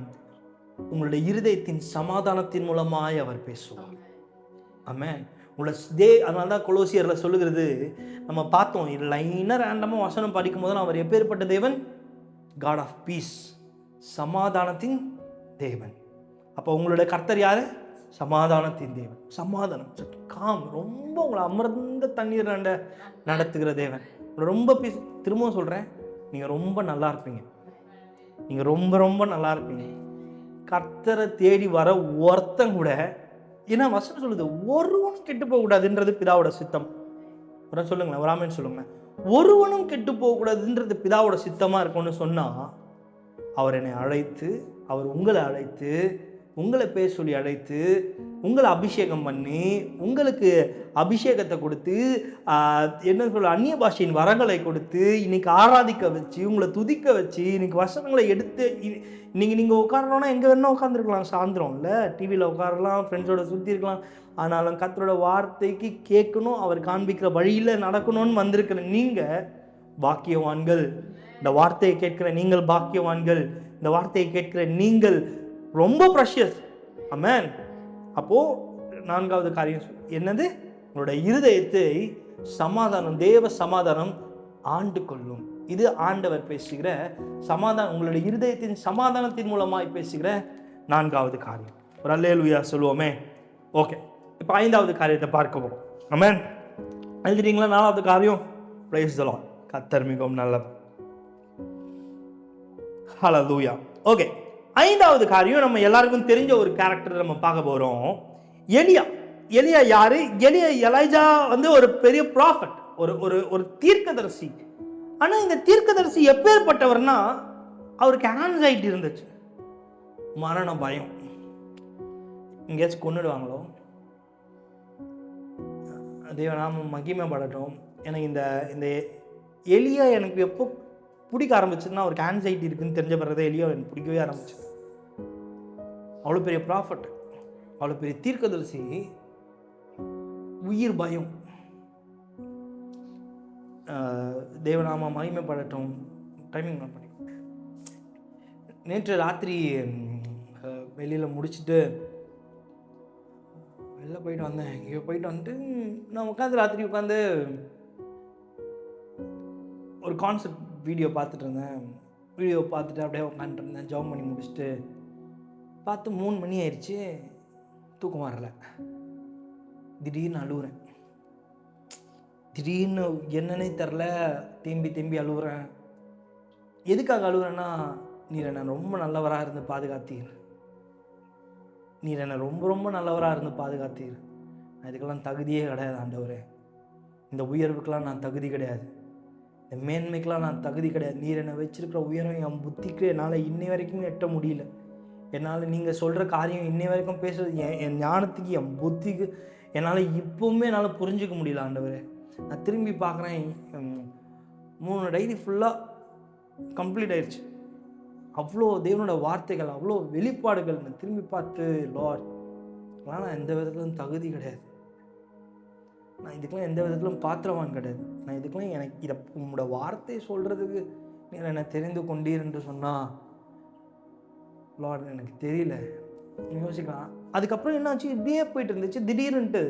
A: உங்களுடைய இருதயத்தின் சமாதானத்தின் மூலமாய் அவர் பேசுவார். ஆமென். அதனால தான் கொலோசியர்ல சொல்லுகிறது, நம்ம பார்த்தோம் லைனா ரேண்டமாக வசனம் படிக்கும் போது அவர் எப்பேற்பட்ட தேவன்? காட் ஆஃப் பீஸ், சமாதானத்தின் தேவன். அப்போ உங்களுடைய கர்த்தர் யாரு? சமாதானத்தின் தேவன். சமாதானம், காம், ரொம்ப உங்களை அமர்ந்த தண்ணீர் நடத்துகிற தேவன். ரொம்ப பீஸ். திரும்பவும் சொல்றேன், நீங்க ரொம்ப நல்லா இருப்பீங்க. நீங்க ரொம்ப ரொம்ப நல்லா இருப்பீங்க. கர்த்தரை தேடி வர ஒருத்தன் கூட, ஏன்னா வசனம் சொல்லுது ஒருவனும் கெட்டு போக கூடாதுன்றது பிதாவோட சித்தம். சொல்லுங்களேன், ஒரு ஆமென் சொல்லுங்களேன். ஒருவனும் கெட்டு போக கூடாதுன்றது பிதாவோட சித்தமா இருக்கும்னு சொன்னா, அவர் என்னை அழைத்து, அவர் உங்களை அழைத்து, உங்களை பேர் சொல்லி அழைத்து, உங்களை அபிஷேகம் பண்ணி, உங்களுக்கு அபிஷேகத்தை கொடுத்து, என்ன சொல்ல, அந்நிய பாஷையின் வரங்களை கொடுத்து, இன்னைக்கு ஆராதிக்க வச்சு, உங்களை துதிக்க வச்சு, இன்னைக்கு வசனங்களை எடுத்து, நீங்கள் உட்காரணும்னா எங்கே வேணா உட்காந்துருக்கலாம். சாயந்தரம் இல்லை, டிவியில் உட்காரலாம், ஃப்ரெண்ட்ஸோட சுற்றி இருக்கலாம். ஆனாலும் கர்த்தரோட வார்த்தைக்கு கேட்கணும், அவர் காண்பிக்கிற வழியில் நடக்கணும்னு வந்திருக்கிற நீங்கள் பாக்கியவான்கள். இந்த வார்த்தையை கேட்கிற நீங்கள் பாக்கியவான்கள். இந்த வார்த்தையை கேட்கிற நீங்கள் ரொம்ப ப்ரெஷியஸ். ஆமென். அப்போ 4வது காரியம் என்னது? உங்களுடைய இருதயத்தை சமாதானம், தேவ சமாதானம் ஆண்டு கொள்ளும். இது ஆண்டவர் பேசுகிற சமாதானம், உங்களுடைய இருதயத்தின் சமாதானத்தின் மூலமாய் பேசுகிற 4வது காரியம். ஒரு அல்லேலூயா சொல்லுவோமே. ஓகே, இப்போ 5வது காரியத்தை பார்க்க போறோம். ஆமென். எழுதிட்டீங்களா? 4வது காரியம், பிரைஸ் தி லார்ட். கர்த்தர் மிகவும் நல்லவர். ஹல்லேலூயா. ஓகே, 5வது காரியம், நம்ம எல்லாருக்கும் தெரிஞ்ச ஒரு கேரக்டர் நம்ம பார்க்க போறோம். எலியா. எலியா யாரு? எலைஜா ஒரு பெரிய ப்ராஃபட், ஒரு தீர்க்கதரிசி. ஆனா இந்த தீர்க்கதரிசி எப்பேற்பட்டவர்னா, அவருக்கு ஆன்சைட்டி இருந்துச்சு, மரண பயம். எங்கேயாச்சும் கொன்னுடுவாங்களோ, தேவநாமம் மகிமைப்படட்டும். எனக்கு இந்த எலியா எனக்கு எப்போ பிடிக்க ஆரம்பிச்சதுன்னா, அவருக்கு ஆன்சைட்டி இருக்குன்னு தெரிஞ்ச பிறகு எலியா எனக்கு பிடிக்கவே ஆரம்பிச்சு. அவ்வளோ பெரிய ப்ராஃபட், அவ்வளோ பெரிய தீர்க்கதரிசி, உயிர் பயம். தேவநாம மகிமைப்படட்டும். டைமிங் பண்ணி நேற்று ராத்திரி வெளியில் முடிச்சுட்டு வெளில போயிட்டு வந்தேன். இங்கே போயிட்டு வந்துட்டு நான் ராத்திரி உட்காந்து ஒரு கான்செப்ட் வீடியோ பார்த்துட்டு இருந்தேன். வீடியோ பார்த்துட்டு அப்படியே உட்காந்துட்டு இருந்தேன். ஜாப் பண்ணி முடிச்சுட்டு பார்த்து 3 மணி ஆயிடுச்சு. தூக்கம் வரல. திடீர்னு அழுகுறேன். திடீர்னு என்னன்னே தெரில, தேம்பி அழுகுறேன். எதுக்காக அழுகுறேன்னா, நீர் என்னை ரொம்ப நல்லவராக இருந்து பாதுகாத்தீர். நீர் என்னை ரொம்ப ரொம்ப நல்லவராக இருந்து பாதுகாத்தீர். நான் இதுக்கெல்லாம் தகுதியே கிடையாது ஆண்டவரே. இந்த உயர்வுக்கெல்லாம் நான் தகுதி கிடையாது. இந்த மேன்மைக்கெலாம் நான் தகுதி கிடையாது. நீர் என்னை வச்சிருக்கிற உயரம் என் புத்திக்கு என்னால் இன்னை வரைக்கும் எட்ட முடியல. என்னால் நீங்கள் சொல்கிற காரியம் இன்னை வரைக்கும் பேசுறது என் ஞானத்துக்கு, என் புத்திக்கு என்னால் இப்போவுமே என்னால் புரிஞ்சிக்க முடியல ஆண்டவரே. நான் திரும்பி பார்க்குறேன், 3 டைரி ஃபுல்லாக கம்ப்ளீட் ஆயிடுச்சு. அவ்வளோ தேவனோட வார்த்தைகள், அவ்வளோ வெளிப்பாடுகள். நான் திரும்பி பார்த்து, லார்ட், நான் எந்த விதத்திலும் தகுதி கிடையாது. நான் இதுக்கெல்லாம் எந்த விதத்திலும் பாத்திரவான் கிடையாது. நான் இதுக்கெல்லாம் எனக்கு இதை உங்களோட வார்த்தையை சொல்கிறதுக்கு நீங்கள் என்னை தெரிந்து கொண்டீர் என்று சொன்னால், லார்ட் எனக்கு தெரியல, யோசிக்கலாம். அதுக்கப்புறம் என்னாச்சு, இப்படியே போயிட்டு இருந்துச்சு. திடீர்னுட்டு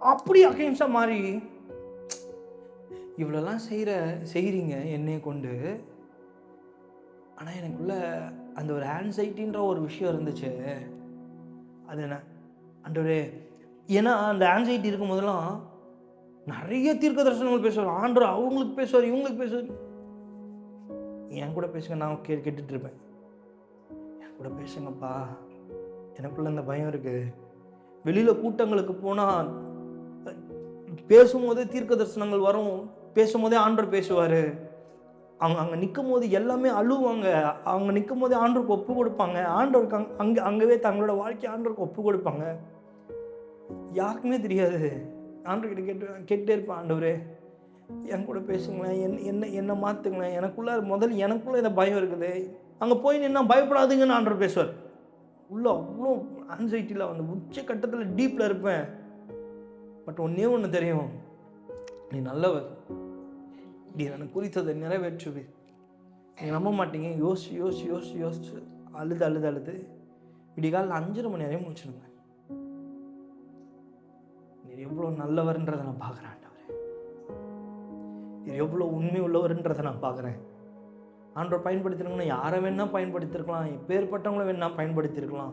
A: அப்படி அகைன்ஸ்டாக மாறி, இவ்வளோலாம் செய்கிறீங்க என்னையை கொண்டு, ஆனால் எனக்குள்ள அந்த ஒரு ஆன்சைட்டின்ற ஒரு விஷயம் இருந்துச்சு. அது என்ன ஆண்டவரே, ஏன்னா அந்த ஆன்சைட்டி இருக்கும் போதெல்லாம் நிறைய தீர்க்க தரிசனங்கள் பேசுவார் ஆண்டவர். அவங்களுக்கு பேசுவார், இவங்களுக்கு பேசுவார். என் கூட பேசுங்க, நான் கேட்டுட்டு இருப்பேன். என் கூட பேசுங்கப்பா, எனக்குள்ள இந்த பயம் இருக்கு. வெளியில கூட்டங்களுக்கு போனா பேசும்போதே தீர்க்க தரிசனங்கள் வரும், பேசும்போதே ஆண்டவர் பேசுவாரு. அங்கே நிற்கும் போது எல்லாமே அழுவாங்க. அவங்க நிற்கும் போதே ஆண்டவருக்கு ஒப்பு கொடுப்பாங்க. ஆண்டவருக்கு அங்கவே தங்களோட வாழ்க்கையை ஆண்டவருக்கு ஒப்பு கொடுப்பாங்க. யாருக்குமே தெரியாது. ஆண்டவர்கிட்ட கேட்டே இருப்பேன், ஆண்டவரே என் கூட பேசுங்களேன், என்ன மாற்றுங்களேன். எனக்குள்ள இந்த பயம் இருக்குது. அங்கே போய் நின்னா பயப்படாதுங்கன்னு ஆண்டவர் பேசுவார். உள்ள அவ்வளோ ஆன்சைட்டியில் அந்த உச்ச கட்டத்தில் டீப்பில் இருப்பேன். பட் ஒன்றே ஒன்று தெரியும், நீ நல்லவர், நீ எனக்கு குறித்ததை நிறைவேற்றுவே. நீங்கள் நம்ப மாட்டீங்க. யோசிச்சு அழுது விடிகாலில் 5:30 மணி வரையும் முடிச்சிருங்க. நீர் எவ்வளோ நல்லவர்ன்றதை நான் பார்க்குறேன் ஆண்டவரே, நீர் எவ்வளோ உண்மை உள்ளவர்ன்றதை நான் பார்க்குறேன். ஆண்டவர் பயன்படுத்திருக்கணும், யாரை வேணா பயன்படுத்திருக்கலாம், எப்பேற்பட்டவங்கள வேணா பயன்படுத்தியிருக்கலாம்.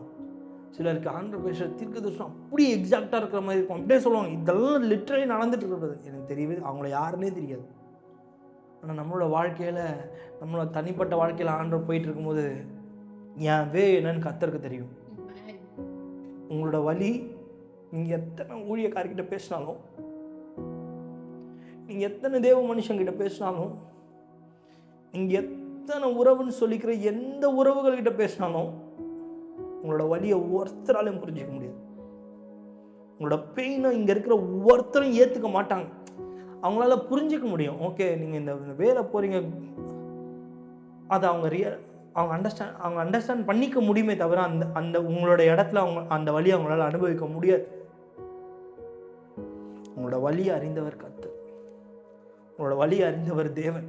A: சிலருக்கு ஆண்டவர் பேசுகிற தீர்க்க தரிசனம் அப்படியே எக்ஸாக்டாக இருக்கிற மாதிரி இருக்கும். அப்படியே சொல்லுவாங்க, இதெல்லாம் லிட்டரலி நடந்துட்டு இருக்கிறது எனக்கு தெரியவே, அவங்கள யாருன்னே தெரியாது. ஆனால் நம்மளோட வாழ்க்கையில், நம்மளோட தனிப்பட்ட வாழ்க்கையில் ஆண்டவர் போயிட்டு இருக்கும்போது என் என்னன்னு கர்த்தருக்கு தெரியும். உங்களோட வழி, நீங்கள் எத்தனை ஊழியக்காரர்கிட்ட பேசினாலும், நீங்கள் எத்தனை தேவ மனுஷங்கிட்ட பேசினாலும், நீங்கள் எத்தனை உறவுன்னு சொல்லிக்கிற எந்த உறவுகள்கிட்ட பேசினாலும் உங்களோட வழியை ஒருத்தராலையும் புரிஞ்சிக்க முடியாது. உங்களோட பெயினை இங்கே இருக்கிற ஒவ்வொருத்தரும் ஏற்றுக்க மாட்டாங்க. அவங்களால புரிஞ்சிக்க முடியும், ஓகே நீங்கள் இந்த வேலை போகிறீங்க, அதை அவங்க அண்டர்ஸ்டாண்ட் பண்ணிக்க முடியுமே தவிர அந்த உங்களோட இடத்துல அந்த வழியை அவங்களால அனுபவிக்க முடியாது. உங்களோட வழியை அறிந்தவர் கர்த்தர், உங்களோட வழியை அறிந்தவர் தேவன்.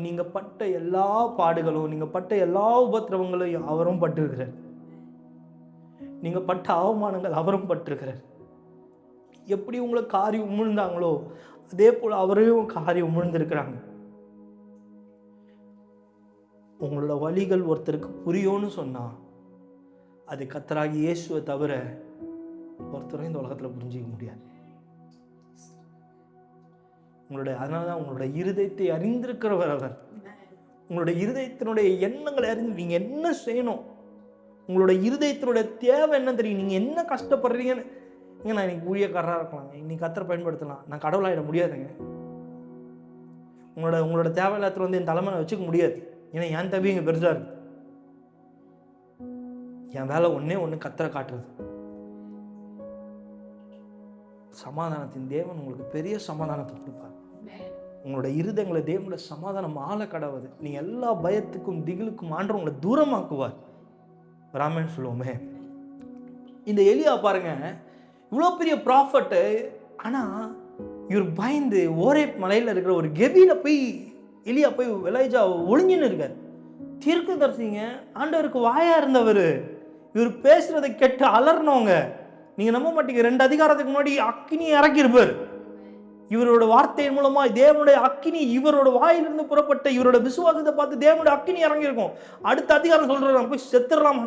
A: நீங்கள் பட்ட எல்லா பாடுகளும், நீங்கள் பட்ட எல்லா உபத்திரவங்களும் அவரும் பட்டிருக்கிறார். நீங்கள் பட்ட அவமானங்கள் அவரும் பட்டிருக்கிறார். எப்படி உங்களை காரி உமிழ்ந்தாங்களோ அதே போல் அவரையும் காரி உமிழ்ந்திருக்கிறாங்க. உங்களோட வழிகள் ஒருத்தருக்கு புரியும்னு சொன்னா அது கர்த்தராகி இயேசுவை தவிர ஒருத்தரும் இந்த உலகத்தில் புரிஞ்சிக்க முடியாது. அதனாலதான் உங்களோட இருதயத்தை அறிந்திருக்கிறவர் அவர். உங்களுடைய இருதயத்தினுடைய எண்ணங்களை அறிந்து நீங்க என்ன செய்யணும், உங்களோட இருதயத்தினுடைய தேவை என்ன தெரியும், நீங்க என்ன கஷ்டப்படுறீங்கன்னு. நான் இன்னைக்கு ஊழியக்காரராக இருக்கலாங்க, இன்னைக்கு கர்த்தரை பயன்படுத்தலாம், நான் கடவுளாயிட முடியாதுங்க. உங்களோட தேவையில்லாத்துல வந்து என் தலைமையில வச்சுக்க முடியாது. ஏன்னா என் தேவை இங்கே பெருசா இருக்கு. என் வேலை ஒன்று கர்த்தரை காட்டுறது. சமாதானத்தின் தேவன் உங்களுக்கு பெரிய சமாதானத்தை கொடுப்பார். உங்களோட இருதயங்களை தேவனோட சமாதானம் ஆள கடவுது. நீங்க எல்லா பயத்துக்கும் திகிலுக்கும் ஆண்டவர் உங்களை தூரமாக்குவார். ராமன் சொல்லுவோமே. இந்த எலியா பாருங்க, இவ்வளோ பெரிய ப்ராஃபட்டு, ஆனா இவர் பயந்து ஓரேப் மலையில் இருக்கிற ஒரு கெபியில போய் எலியா போய் எலியா ஒளிஞ்சுன்னு இருக்கார். தீர்க்கதரிசிங்க, ஆண்டவருக்கு வாயா இருந்தவர், இவர் பேசுறதை கேட்டு அலர்னவங்க. நீங்க நம்ப மாட்டீங்க, 2 அதிகாரத்துக்கு முன்னாடி அக்கினியை இறக்கியிருப்பார். இவரோட வார்த்தையின் மூலமா தேவனுடைய அக்கினி இவரோட வாயிலிருந்து புறப்பட்ட இவரோட விசுவாசத்தை பார்த்து தேவனுடைய அக்கினி இறங்கியிருக்கும். அடுத்த அதிகாரம் சொல்றாங்க, போய் செத்துடலாம்.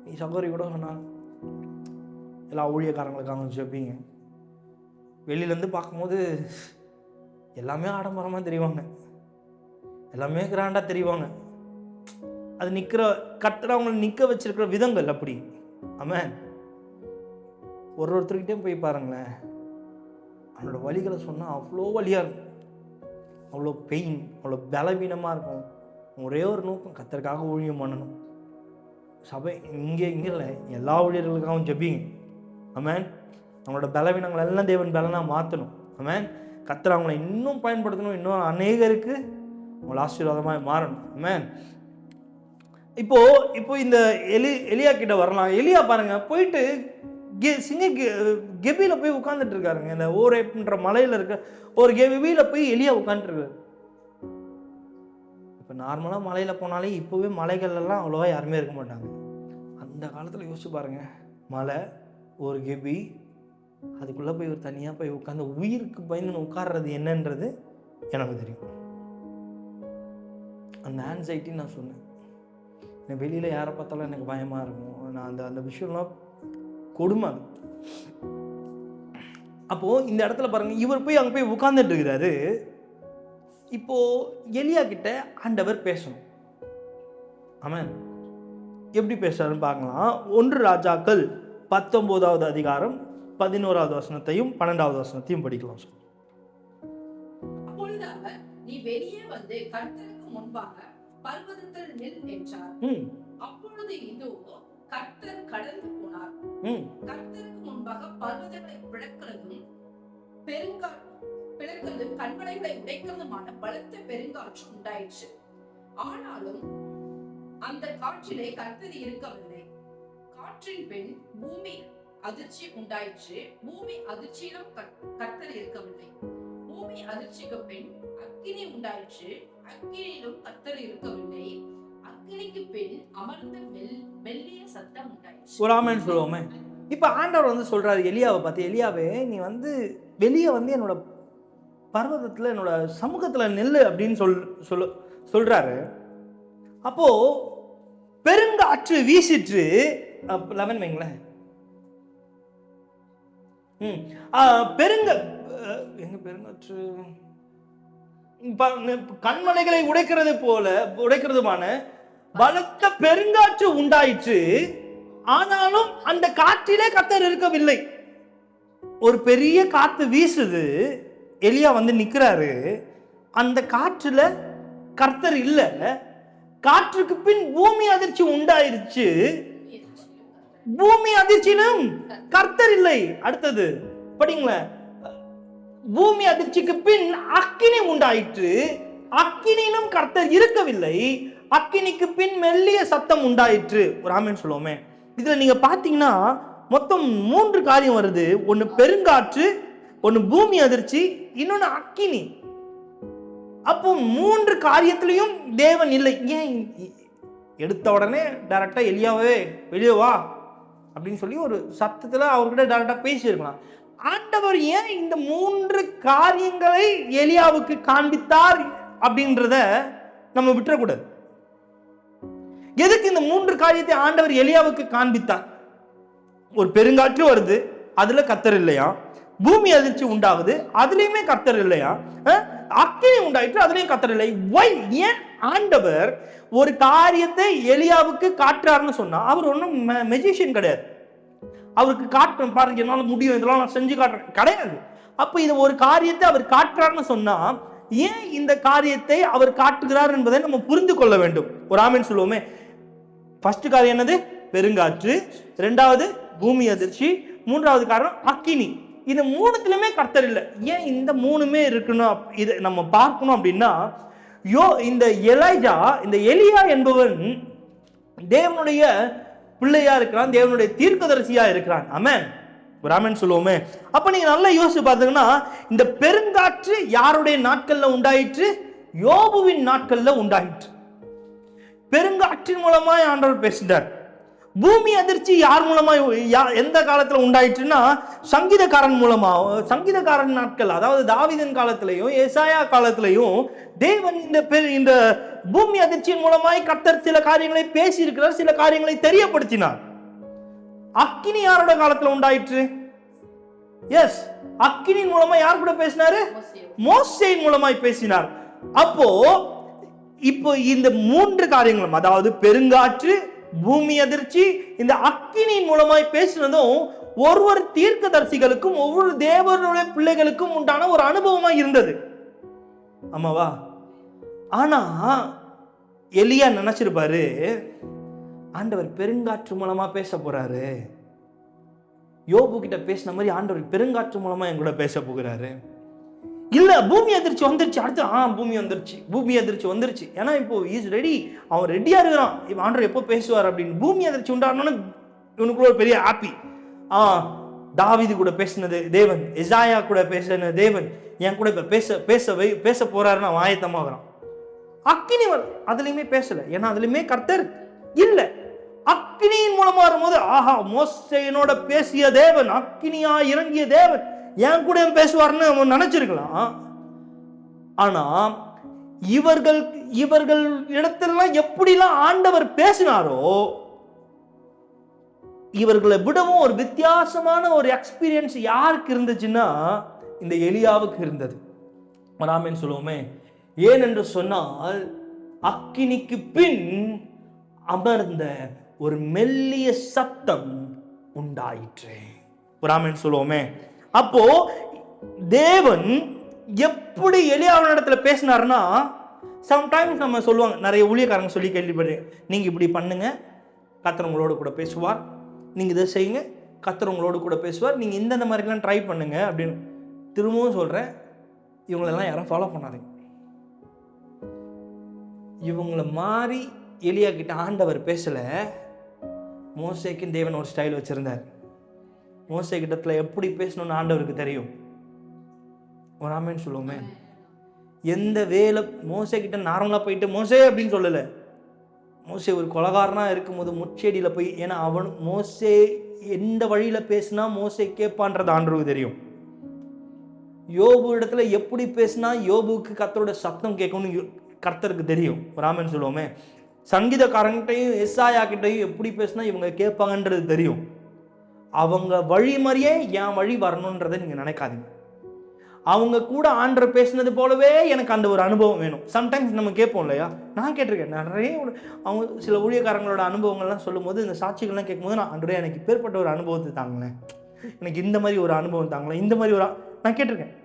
A: நீ சகோதரி கூட சொன்னா எல்லா ஊழியக்காரங்களுக்காக ஜெபிங்க. வெளியிலேருந்து பார்க்கும்போது எல்லாமே ஆடம்பரமாக தெரிவாங்க, எல்லாமே கிராண்டாக தெரிவாங்க. அது கர்த்தர் அவங்களை நிற்க வச்சிருக்கிற விதங்கள் அப்படி. ஆமென். ஒருத்தர்கிட்டையும் போய் பாருங்களேன், அவனோட வலிகளை சொன்னால் அவ்வளோ வலியாக இருக்கும், அவ்வளோ பெயின், அவ்வளோ பலவீனமாக இருக்கும். ஒரே ஒரு நோக்கம், கர்த்தருக்காக ஊழியம் பண்ணணும். சபை இங்கே இல்லை, எல்லா ஊழியர்களுக்காகவும் ஜெபிங்க. ஆமென். அவங்களோட பலவீனங்கள் எல்லாம் தேவன் பலனாக மாற்றணும். ஆமென். கர்த்தர் அவங்களை இன்னும் பயன்படுத்தணும், இன்னும் அநேகருக்கு அவங்கள ஆசீர்வாதமாக மாறணும். ஆமென். இப்போ இந்த எலியா கிட்ட வரலாம். எலியா பாருங்க, போயிட்டு கெபியில போய் உட்கார்ந்துட்டு இருக்காருங்க. இந்த ஓரேப்ன்ற மலையில இருக்க ஒரு கெபியில போய் எலியா உட்காந்துருக்காரு. இப்போ நார்மலாக மலையில் போனாலே இப்போவே மலைகள்லாம் அவ்வளோவா யாருமே இருக்க மாட்டாங்க. அந்த காலத்தில் யோசிச்சு பாருங்க, மலை, ஒரு கெபி, அதுக்குள்ளே போய் ஒரு தனியாக போய் உட்காந்து உயிருக்கு பயந்து உட்கார்றது என்னன்றது எனக்கு தெரியும். அந்த ஆன்சைட்டி நான் சொன்னேன். வெளியில் யாரை பார்த்தாலும் எனக்கு பயமாக இருக்கும். நான் அந்த விஷயம்லாம் கொடுமை. அப்போது இந்த இடத்துல பாருங்கள், இவர் போய் அங்கே போய் உட்கார்ந்துட்டு இருக்கிறாரு. இப்போது எலியா கிட்ட ஆண்டவர் பேசணும். ஆமென். எப்படி பேசுறாருன்னு பார்க்கலாம். 1 ராஜாக்கள் 19வது அதிகாரம் 11வது வசனத்தையும் 12வது வசனத்தையும் படிக்கலாம்.
B: அப்பொழுது அவர், நீ வெளியே வந்து கர்த்தருக்கு முன்பாக பர்வதத்தில் நில் என்றார். அப்பொழுது இதோ கர்த்தர் கடந்து போனார். கர்த்தருக்கு முன்பாக பர்வதங்களை பிளக்கிறதும் கண்மலைகளை உடைக்கிறதுமான பலத்த பெருங்காற்று உண்டாயிற்று. ஆனாலும் அந்த காற்றிலே கர்த்தர் இருக்கவில்லை. காற்றின் பின் பூமி அதிர்ச்சி உண்டாயிற்று. பூமி அதிர்ச்சியிலும் கர்த்தர் இருக்கவில்லை. பூமி அதிர்ச்சிக்கு பின் அக்கினி உண்டாயிற்று. அக்கினியிலும் கர்த்தர் இருக்கவில்லை. அக்கினிக்கு பின் அமர்ந்த மெல்லிய சத்தம் உண்டாயிற்று.
A: ஒரு ஆமென் சொல்லுவோமே. இப்ப ஆண்டவர் வந்து சொல்றாரு எலியாவை பார்த்து, எலியாவே நீ வந்து வெளியே வந்து என்னோட பர்வதத்துல என்னோட சமூகத்துல நெல்லு அப்படின்னு சொல்றாரு. அப்போ பெருங்காற்று வீசிற்று. 11 வைங்களேன். பெருங்காற்று கண்மலைகளை உடைக்கிறதுமான பலத்த பெருங்காற்று உண்டாயிற்று. ஆனாலும் அந்த காற்றிலே கர்த்தர் இருக்கவில்லை. ஒரு பெரிய காத்து வீசுது. எலியா வந்து நிக்கிறாரு. அந்த காற்றுல கர்த்தர் இல்ல. காற்றுக்கு பின் பூமி அதிர்ச்சி உண்டாயிருச்சு. பூமி அதிர்ச்சியிலும் கர்த்தர் இல்லை. அடுத்தது படிங்களேன். பூமி அதிர்ச்சிக்கு பின் அக்கினி உண்டாயிற்று. அக்கினியிலும் கர்த்தர் இருக்கவில்லை. அக்கினிக்கு பின் மெல்லிய சத்தம் உண்டாயிற்று. ஒரு ஆமென் சொல்லுவோமே. இதுல நீங்க பாத்தீங்கன்னா மொத்தம் 3 காரியம் வருது. ஒன்னு பெருங்காற்று, ஒன்னு பூமி அதிர்ச்சி, இன்னொன்னு அக்கினி. அப்போ 3 காரியத்திலையும் தேவன் இல்லை. ஏன் எடுத்த உடனே டைரக்டா எலியாவே வெளியே வா அப்படின்னு சொல்லி ஒரு சத்தத்துல அவர்கிட்ட டைரக்டா பேசியிருக்கலாம். ஆண்டவர் ஏன் இந்த 3 காரியங்களை எலியாவுக்கு காண்பித்தார் அப்படின்றத நம்ம விட்டுறக்கூடாது. எதுக்கு இந்த 3 காரியத்தை ஆண்டவர் எலியாவுக்கு காண்பித்தார்? ஒரு பெருங்காற்று வருது, அதுல கர்த்தர் இல்லையா? பூமி அதிர்ச்சி உண்டாகுது, அதுலயுமே கர்த்தர் இல்லையா? அக்கினி உண்டாயிற்று, அதுலயும் கர்த்தர் இல்லை. ஏன் ஆண்டவர் ஒரு காரியத்தை எலியாவுக்கு காட்டுறாருன்னு சொன்னா, அவர் ஒன்றும் மெஜிஷியன் கிடையாது. அவருக்கு காட்டுறேன் பாருங்க, என்னால முடியும், இதெல்லாம் நான் செஞ்சு காட்டுறேன் கிடையாது. அப்ப இது ஒரு காரியத்தை அவர் காட்டுறாருன்னு சொன்னா, ஏன் இந்த காரியத்தை அவர் காட்டுகிறார் என்பதை நம்ம புரிந்து கொள்ள வேண்டும். ஒரு ஆமென் சொல்லுவோமே. ஃபர்ஸ்ட் காரியம் என்னது? பெருங்காற்று. 2வது பூமி அதிர்ச்சி. 3வது காரணம் அக்கினி. இது 3த்துலயுமே கர்த்தர் இல்லை. ஏன் இந்த 3மே இருக்கணும் இதை நம்ம பார்க்கணும் அப்படின்னா, இந்த எலியா என்பவன் தேவனுடைய பிள்ளையா இருக்கிறான், தேவனுடைய தீர்க்கதரிசியா இருக்கிறான். ஆமென். ஒரு ஆமென் சொல்லுவோமே. அப்ப நீங்க நல்லா யோசிச்சு பார்த்தீங்கன்னா, இந்த பெருங்காற்று யாருடைய நாட்கள்ல உண்டாயிற்று? யோபுவின் நாட்கள்ல உண்டாயிற்று. பெருங்காற்றின் மூலமாய் ஆண்டவர் பேசினார். பூமி அதிர்ச்சி யார் மூலமா எந்த காலத்துல உண்டாயிற்றுன்னா, சங்கீதக்காரன் மூலமா. சங்கீதக்காரன் நாட்கள், அதாவது தாவீதின் காலத்திலையும் ஏசாயா காலத்திலையும் தேவன் இந்த பூமி அதிர்ச்சியின் மூலமாய் கர்த்தர் சில காரியங்களை பேசி இருக்கிறார், சில காரியங்களை தெரியப்படுத்தினார். அக்கினி யாரோட காலத்துல உண்டாயிற்று? எஸ், அக்கினியின் மூலமா யார் கூட பேசினாரு? மோசேயின் மூலமாய் பேசினார். அப்போ இப்போ இந்த 3 காரியங்களும், அதாவது பெருங்காற்று, பூமி அதிர்ச்சி, இந்த அக்கினியின் மூலமாய் பேசினதும் ஒவ்வொரு தீர்க்கதரிசிகளுக்கும் ஒவ்வொரு தேவனுடைய பிள்ளைகளுக்கும் உண்டான ஒரு அனுபவமா இருந்தது. ஆமாவா? ஆனா எலியா நினைச்சிருப்பாரு, ஆண்டவர் பெருங்காற்று மூலமா பேச போறாரு. யோபு கிட்ட பேசின மாதிரி ஆண்டவர் பெருங்காற்று மூலமா என் கூட பேச போகிறாரு. இல்ல, பூமி அதிர்ச்சி வந்துருச்சு. அடுத்து பூமி அதிர்ச்சி வந்துருச்சு. ஏன்னா இப்போ இஸ் ரெடி, அவன் ரெடியா இருக்கிறான். இப்ப ஆண்டவர் எப்போ பேசுவார் அப்படின்னு. பூமி அதிர்ச்சி உண்டானோன்னு இவனுக்குள்ள ஒரு பெரிய ஹாப்பி. தாவீது கூட பேசினது தேவன், எசாயா கூட பேசின தேவன் என் கூட இப்ப பேச போறாருன்னு அவன் ஆயத்தமாகறான். அக்கினி அதுலயுமே பேசல, ஏன்னா அதுலயுமே கர்த்தர் இல்ல. அக்கினியின் மூலமா வரும்போது, ஆஹா, மோசேயோட பேசிய தேவன், அக்கினியா இறங்கிய தேவன் என் கூட பேசுவார்னு அவன் நினைச்சிருக்கலாம். ஆனா இவர்கள் இடத்திலாம் எப்படிலாம் ஆண்டவர் பேசினாரோ, இவர்களை விடவும் ஒரு வித்தியாசமான ஒரு எக்ஸ்பீரியன்ஸ் யாருக்கு இருந்துச்சுன்னா இந்த எலியாவுக்கு இருந்தது. ஆமென் சொல்லுவோமே. ஏன் என்று சொன்னால், அக்கினிக்கு பின் அமர்ந்த ஒரு மெல்லிய சத்தம் உண்டாயிற்று. ஆமென் சொல்லுவோமே. அப்போ தேவன் எப்படி எலியாவின் இடத்துல பேசினார்னா, சம்டைம்ஸ் நம்ம சொல்லுவாங்க, நிறைய ஊழியக்காரங்க சொல்லி கேள்விப்படுறேன், நீங்க இப்படி பண்ணுங்க கர்த்தர் உங்களோடு கூட பேசுவார், நீங்க இதை செய்யுங்க கர்த்தர் உங்களோடு கூட பேசுவார், நீங்க இந்த மாதிரிலாம் ட்ரை பண்ணுங்க அப்படின்னு. திரும்பவும் சொல்றேன், இவங்களெல்லாம் யாரும் ஃபாலோ பண்ணாதீங்க. இவங்களை மாறி எலியா கிட்ட ஆண்டவர் பேசல. மோசேக்கு தேவன் ஒரு ஸ்டைல் வச்சிருந்தார். மோசே கிட்டத்துல எப்படி பேசணும்னு ஆண்டவருக்கு தெரியும். ஒரு ஆமென் சொல்லுவோமே. எந்த வேலை மோசே கிட்ட நார்மலா போயிட்டு மோசே அப்படின்னு சொல்லல. மோசே ஒரு கொலகாரனா இருக்கும்போது முச்செடியில போய், ஏன்னா அவன் மோசே எந்த வழியில பேசினா மோசே கேட்பான்றது ஆண்டவருக்கு தெரியும். யோபு இடத்துல எப்படி பேசினா யோபுக்கு கர்த்தரோட சத்தம் கேட்கணும்னு கர்த்தருக்கு தெரியும். ஒரு ஆமென் சொல்லுவோமே. சங்கீதக்காரங்கிட்டையும் எஸ்ஐயா கிட்டையும் எப்படி பேசினா இவங்க கேட்பாங்கன்றது தெரியும். அவங்க வழி மாதிரியே என் வழி வரணுன்றதை நீங்க நினைக்காதீங்க. அவங்க கூட ஆண்டவர் பேசினது போலவே எனக்கு அந்த ஒரு அனுபவம் வேணும். சம்டைம்ஸ் நம்ம கேட்போம் இல்லையா, நான் கேட்டிருக்கேன் நிறைய. அவங்க சில ஊழியக்காரங்களோட அனுபவங்கள்லாம் சொல்லும் போது, இந்த சாட்சிகள்லாம் கேட்கும்போது, நான் ஆண்டவரே எனக்கு இப்பேற்பட்ட ஒரு அனுபவத்தை தாங்களேன், எனக்கு இந்த மாதிரி ஒரு அனுபவம் தாங்களேன், இந்த மாதிரி ஒரு நான் கேட்டிருக்கேன்.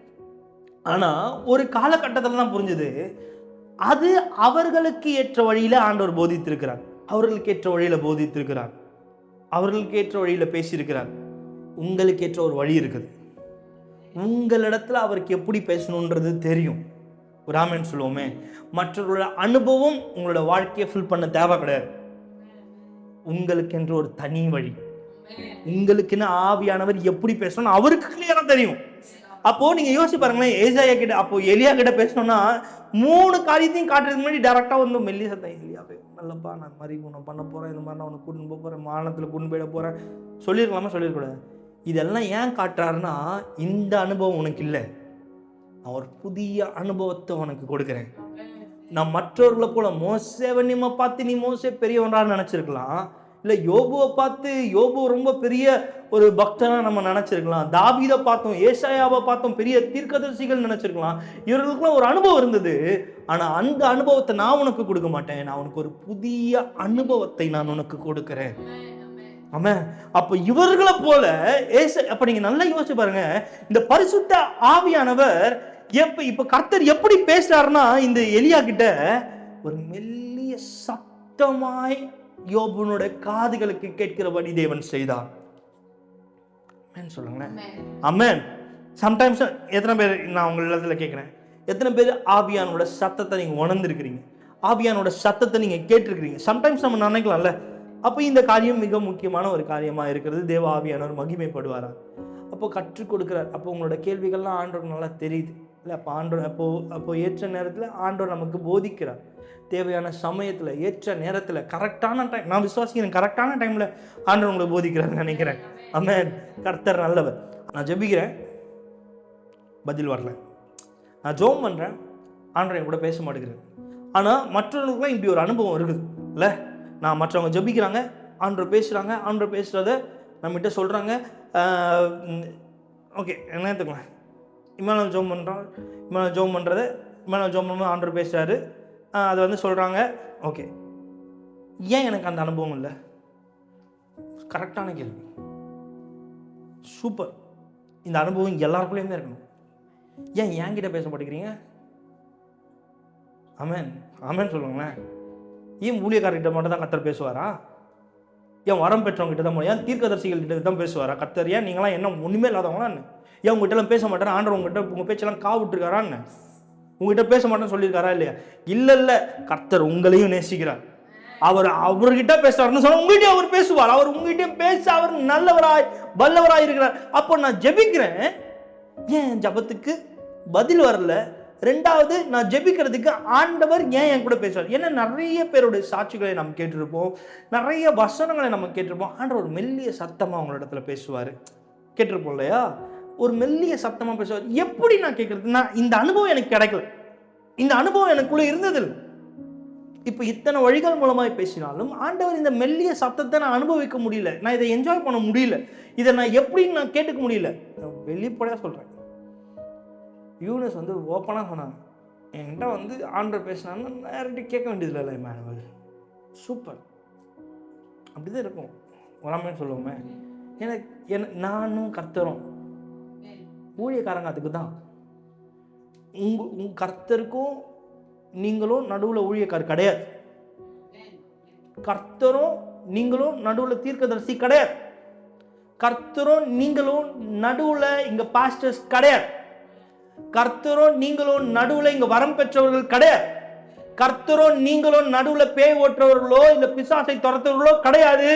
A: ஆனால் ஒரு காலகட்டத்தில் தான் புரிஞ்சுது, அது அவர்களுக்கு ஏற்ற வழியில் ஆண்டவர் போதித்திருக்கிறார், அவர்களுக்கு ஏற்ற வழியில் போதித்திருக்கிறார், அவர்களுக்கு ஏற்ற வழியில் பேசியிருக்கிறார். உங்களுக்கு ஏற்ற ஒரு வழி இருக்குது. உங்களிடத்துல அவருக்கு எப்படி பேசணுன்றது தெரியும். ஒரு ஆமென் சொல்லுவோமே. மற்றவர்களோட அனுபவம் உங்களோட வாழ்க்கையை ஃபில் பண்ண தேவை கிடையாது. உங்களுக்கு என்று ஒரு தனி வழி, உங்களுக்குன்னு ஆவியானவர் எப்படி பேசணும் அவருக்கு கிளியரா தெரியும். அப்போ நீங்க யோசிச்சு பாருங்களேன், ஏசாயா கிட்ட அப்போ எலியா கிட்ட பேசணும்னா 3 காரியத்தையும் காட்டுறதுக்கு முன்னாடி டைரக்டா வந்து மெல்லி சத்தம், எலியாவே நல்லப்பா நான் மாதிரி உன்னை பண்ண போறேன், இந்த மாதிரி நான் உனக்கு கூட்டின்னு போக போறேன், மானத்துல கூட்டின்னு போயிட போறேன் சொல்லியிருக்கலாமா? சொல்லியிருக்கூடாது. இதெல்லாம் ஏன் காட்டுறாருன்னா, இந்த அனுபவம் உனக்கு இல்லை, நான் ஒரு புதிய அனுபவத்தை உனக்கு கொடுக்குறேன். நான் மற்றவர்களை போல மோசேவன்யமா பார்த்து நீ மோசே பெரியவன்றான்னு நினைச்சிருக்கலாம், இல்லை யோபுவை பார்த்து யோபு ரொம்ப பெரிய ஒரு பக்தனா நம்ம நினைச்சிருக்கலாம், தாவீதை பார்த்தோம், ஏசாயாவை பார்த்தோம், பெரிய தீர்க்கதரிசிகள் நினைச்சிருக்கலாம். இவர்களுக்குலாம் ஒரு அனுபவம் இருந்தது. ஆனா அந்த அனுபவத்தை நான் உனக்கு கொடுக்க மாட்டேன், நான் உனக்கு ஒரு புதிய அனுபவத்தை நான் உனக்கு கொடுக்கிறேன். ஆமா. அப்ப இவர்களை போல அப்ப நீங்க நல்லா யோசிச்சு பாருங்க, இந்த பரிசுத்த ஆவியானவர் இப்ப கர்த்தர் எப்படி பேசுறாருன்னா, இந்த எலியா கிட்ட ஒரு மெல்லிய சத்தமாய் யோபுனுடைய காதுகளுக்கு கேட்கிறபடி தேவன் செய்தார். சொல்லுங்களேன். ஆமென். சம்டைம்ஸ் எத்தனை பேர், நான் உங்க இடத்துல கேட்கிறேன், எத்தனை பேர் ஆவியானோட சத்தத்தை நீங்க உணர்ந்திருக்கிறீங்க, ஆவியானோட சத்தத்தை நீங்க கேட்டிருக்கிறீங்க? சம்டைம்ஸ் நம்ம நினைக்கலாம்ல, அப்போ இந்த காரியம் மிக முக்கியமான ஒரு காரியமா இருக்கிறது. தேவ ஆவியானவர் மகிமைப்படுவாரா? அப்போ கற்றுக் கொடுக்கிறார். அப்போ உங்களோட கேள்விகள்லாம் ஆண்டவருக்கு நல்லா தெரியுது இல்லை? அப்போ ஆண்டவர் அப்போ ஏற்ற நேரத்தில் ஆண்டவர் நமக்கு போதிக்கிறார். தேவையான சமயத்தில், ஏற்ற நேரத்தில், கரெக்டான டைம். நான் விசுவாசிக்கிறேன், கரெக்டான டைமில் ஆண்டவர் உங்களை போதிக்கிறாருன்னு நினைக்கிறேன். ஆமென். கர்த்தர் நல்லவர். நான் ஜெபிக்கிறேன், பதில் வரல. நான் ஜெபம் பண்ணுறேன், ஆண்டவர் என் கூட பேச மாட்டேங்கிறேன். ஆனால் மற்றவர்களுக்குலாம் இப்படி ஒரு அனுபவம் இருக்குது இல்லை? நான் மற்றவங்க ஜெபிக்கிறாங்க, ஆண்டவர் பேசுகிறாங்க, ஆண்டவர் பேசுகிறத நம்மகிட்ட சொல்கிறாங்க. ஓகே, என்ன எடுத்துக்கலாம், இம்மானுவேல் ஜெபம் பண்ணுறோம், இம்மானுவேல் ஜெபம் பண்ணுறது, இம்மானுவேல் ஜெபம் பண்ணும்போது ஆண்டவர் பேசுகிறாரு, அதை வந்து சொல்கிறாங்க. ஓகே, ஏன் எனக்கு அந்த அனுபவம் இல்லை? கரெக்டான கேள்வி. சூப்பர். இந்த அனுபவம் எல்லாருக்குள்ளேயுமே இருக்கணும். ஏன் என்கிட்ட பேச மாட்டேங்கிறீங்க? ஆமென். ஆமென் சொல்லுங்களேன். ஏன் ஊழியக்காரர்கிட்ட மட்டும் தான் கர்த்தர் பேசுவாரா? ஏன் வரம் பெற்றவங்க கிட்ட தான், ஏன் தீர்க்கதரிசிகள் கிட்ட தான் பேசுவாரா கர்த்தர்? ஏன் நீங்களாம் என்ன ஒன்றுமே இல்லாதவங்களான்னு? ஏன் உங்ககிட்ட எல்லாம் பேச மாட்டேன்? ஆண்டவர் உங்ககிட்ட உங்கள் பேச்செல்லாம் விட்டுருக்காரான்னு? உங்ககிட்ட பேச மாட்டேன்னு சொல்லியிருக்காரா இல்லையா? இல்லை, கர்த்தர் உங்களையும் நேசிக்கிறார். அவர்கிட்ட பேசுறாருன்னு சொன்னா உங்ககிட்ட அவர் பேசுவார். அவர் உங்ககிட்ட பேச அவர் நல்லவராய் வல்லவராய் இருக்கிறார். அப்போ நான் ஜெபிக்கிறேன், ஏன் ஜெபத்துக்கு பதில் வரல? ரெண்டாவது, நான் ஜெபிக்கிறதுக்கு ஆண்டவர் ஏன் என் கூட பேசுவார்? ஏன்னா நிறைய பேருடைய சாட்சிகளை நம்ம கேட்டிருப்போம், நிறைய வசனங்களை நம்ம கேட்டிருப்போம். ஆண்டவர் ஒரு மெல்லிய சத்தமா அவங்களோட இடத்துல பேசுவார், கேட்டிருப்போம் இல்லையா? ஒரு மெல்லிய சத்தமா பேசுவார். எப்படி நான் கேட்கறது? நான் இந்த அனுபவம் எனக்கு கிடைக்கல. இந்த அனுபவம் எனக்குள்ள இருந்ததில்லை. இப்போ இத்தனை வழிகள் மூலமாக பேசினாலும் ஆண்டவர் இந்த மெல்லிய சத்தத்தை நான் அனுபவிக்க முடியல, நான் இதை என்ஜாய் பண்ண முடியல, இதை நான் எப்படின்னு நான் கேட்டுக்க முடியல. வெளிப்படையாக சொல்கிறேன், யூனிஸ் வந்து ஓப்பனாக சொன்னாங்க என்கிட்ட ஆண்டவர் பேசினாங்கன்னா நேரடி கேட்க வேண்டியதில்லை. மேனுவல் சூப்பர், அப்படி தான் இருக்கும் வராமன்னு சொல்லுவோமே. நானும் கர்த்தரும் ஊழியக்காரங்க அதுக்கு தான். கர்த்தருக்கும் நீங்களும் நடுவில் ஊழியக்காரர் கிடையாது, கர்த்தரும் நீங்களும் நடுவில் தீர்க்கதரிசி கிடையாது, கர்த்தரும் நீங்களும் நடுவில் இங்க பாஸ்டர்ஸ் கிடையாது, கர்த்தரும் நீங்களும் நடுவில் இங்க வரம் பெற்றவர்கள் கிடையாது, கர்த்தரும் நீங்களும் நடுவில் பேய் ஓட்டுறவர்களோ இல்ல பிசாசை துரத்துறவர்களோ கிடையாது.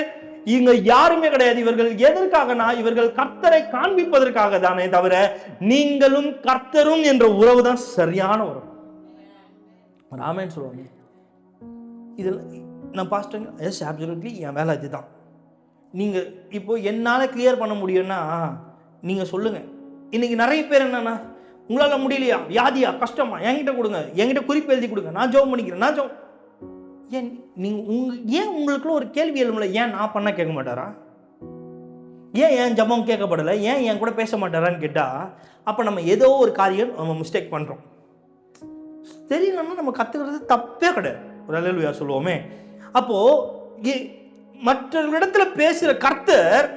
A: இங்க யாருமே கிடையாது. இவர்கள் எதற்காகனா இவர்கள் கர்த்தரை காண்பிப்பதற்காக தானே தவிர நீங்களும் கர்த்தரும் என்ற உறவு தான் சரியான உறவு. ராமன் சொல்லுவாங்க இதில் நான் பாஸ்டர் எஸ் அப்சல்யூட்லி என் வேலை இதுதான். நீங்க இப்போ என்னால கிளியர் பண்ண முடியும்னா நீங்க சொல்லுங்க. இன்னைக்கு நிறைய பேர் என்னன்னா உங்களால முடியலையா, வியாதியா, கஷ்டமா, என்கிட்ட கொடுங்க, என்கிட்ட குறிப்பு எழுதி கொடுங்க, நான் ஜெபம் பண்ணிக்கிறேன், நான் ஜெபம். ஏன் ஏன் உங்களுக்குள்ள ஒரு கேள்வி எழுமல, ஏன் நான் பண்ண கேட்க மாட்டாரா, ஏன் என் ஜெபம் கேட்கப்படலை, ஏன் என் கூட பேச மாட்டாரான்னு கேட்டா அப்ப நம்ம ஏதோ ஒரு காரியம் நம்ம மிஸ்டேக் பண்றோம். தெரியலன்னா நம்ம கத்துக்கிறது தப்பே கிடையாது. ஒரு அல்லேலூயா சொல்லுவோமே. அப்போ மற்றவர்களிடத்துல பேசுற கர்த்தர்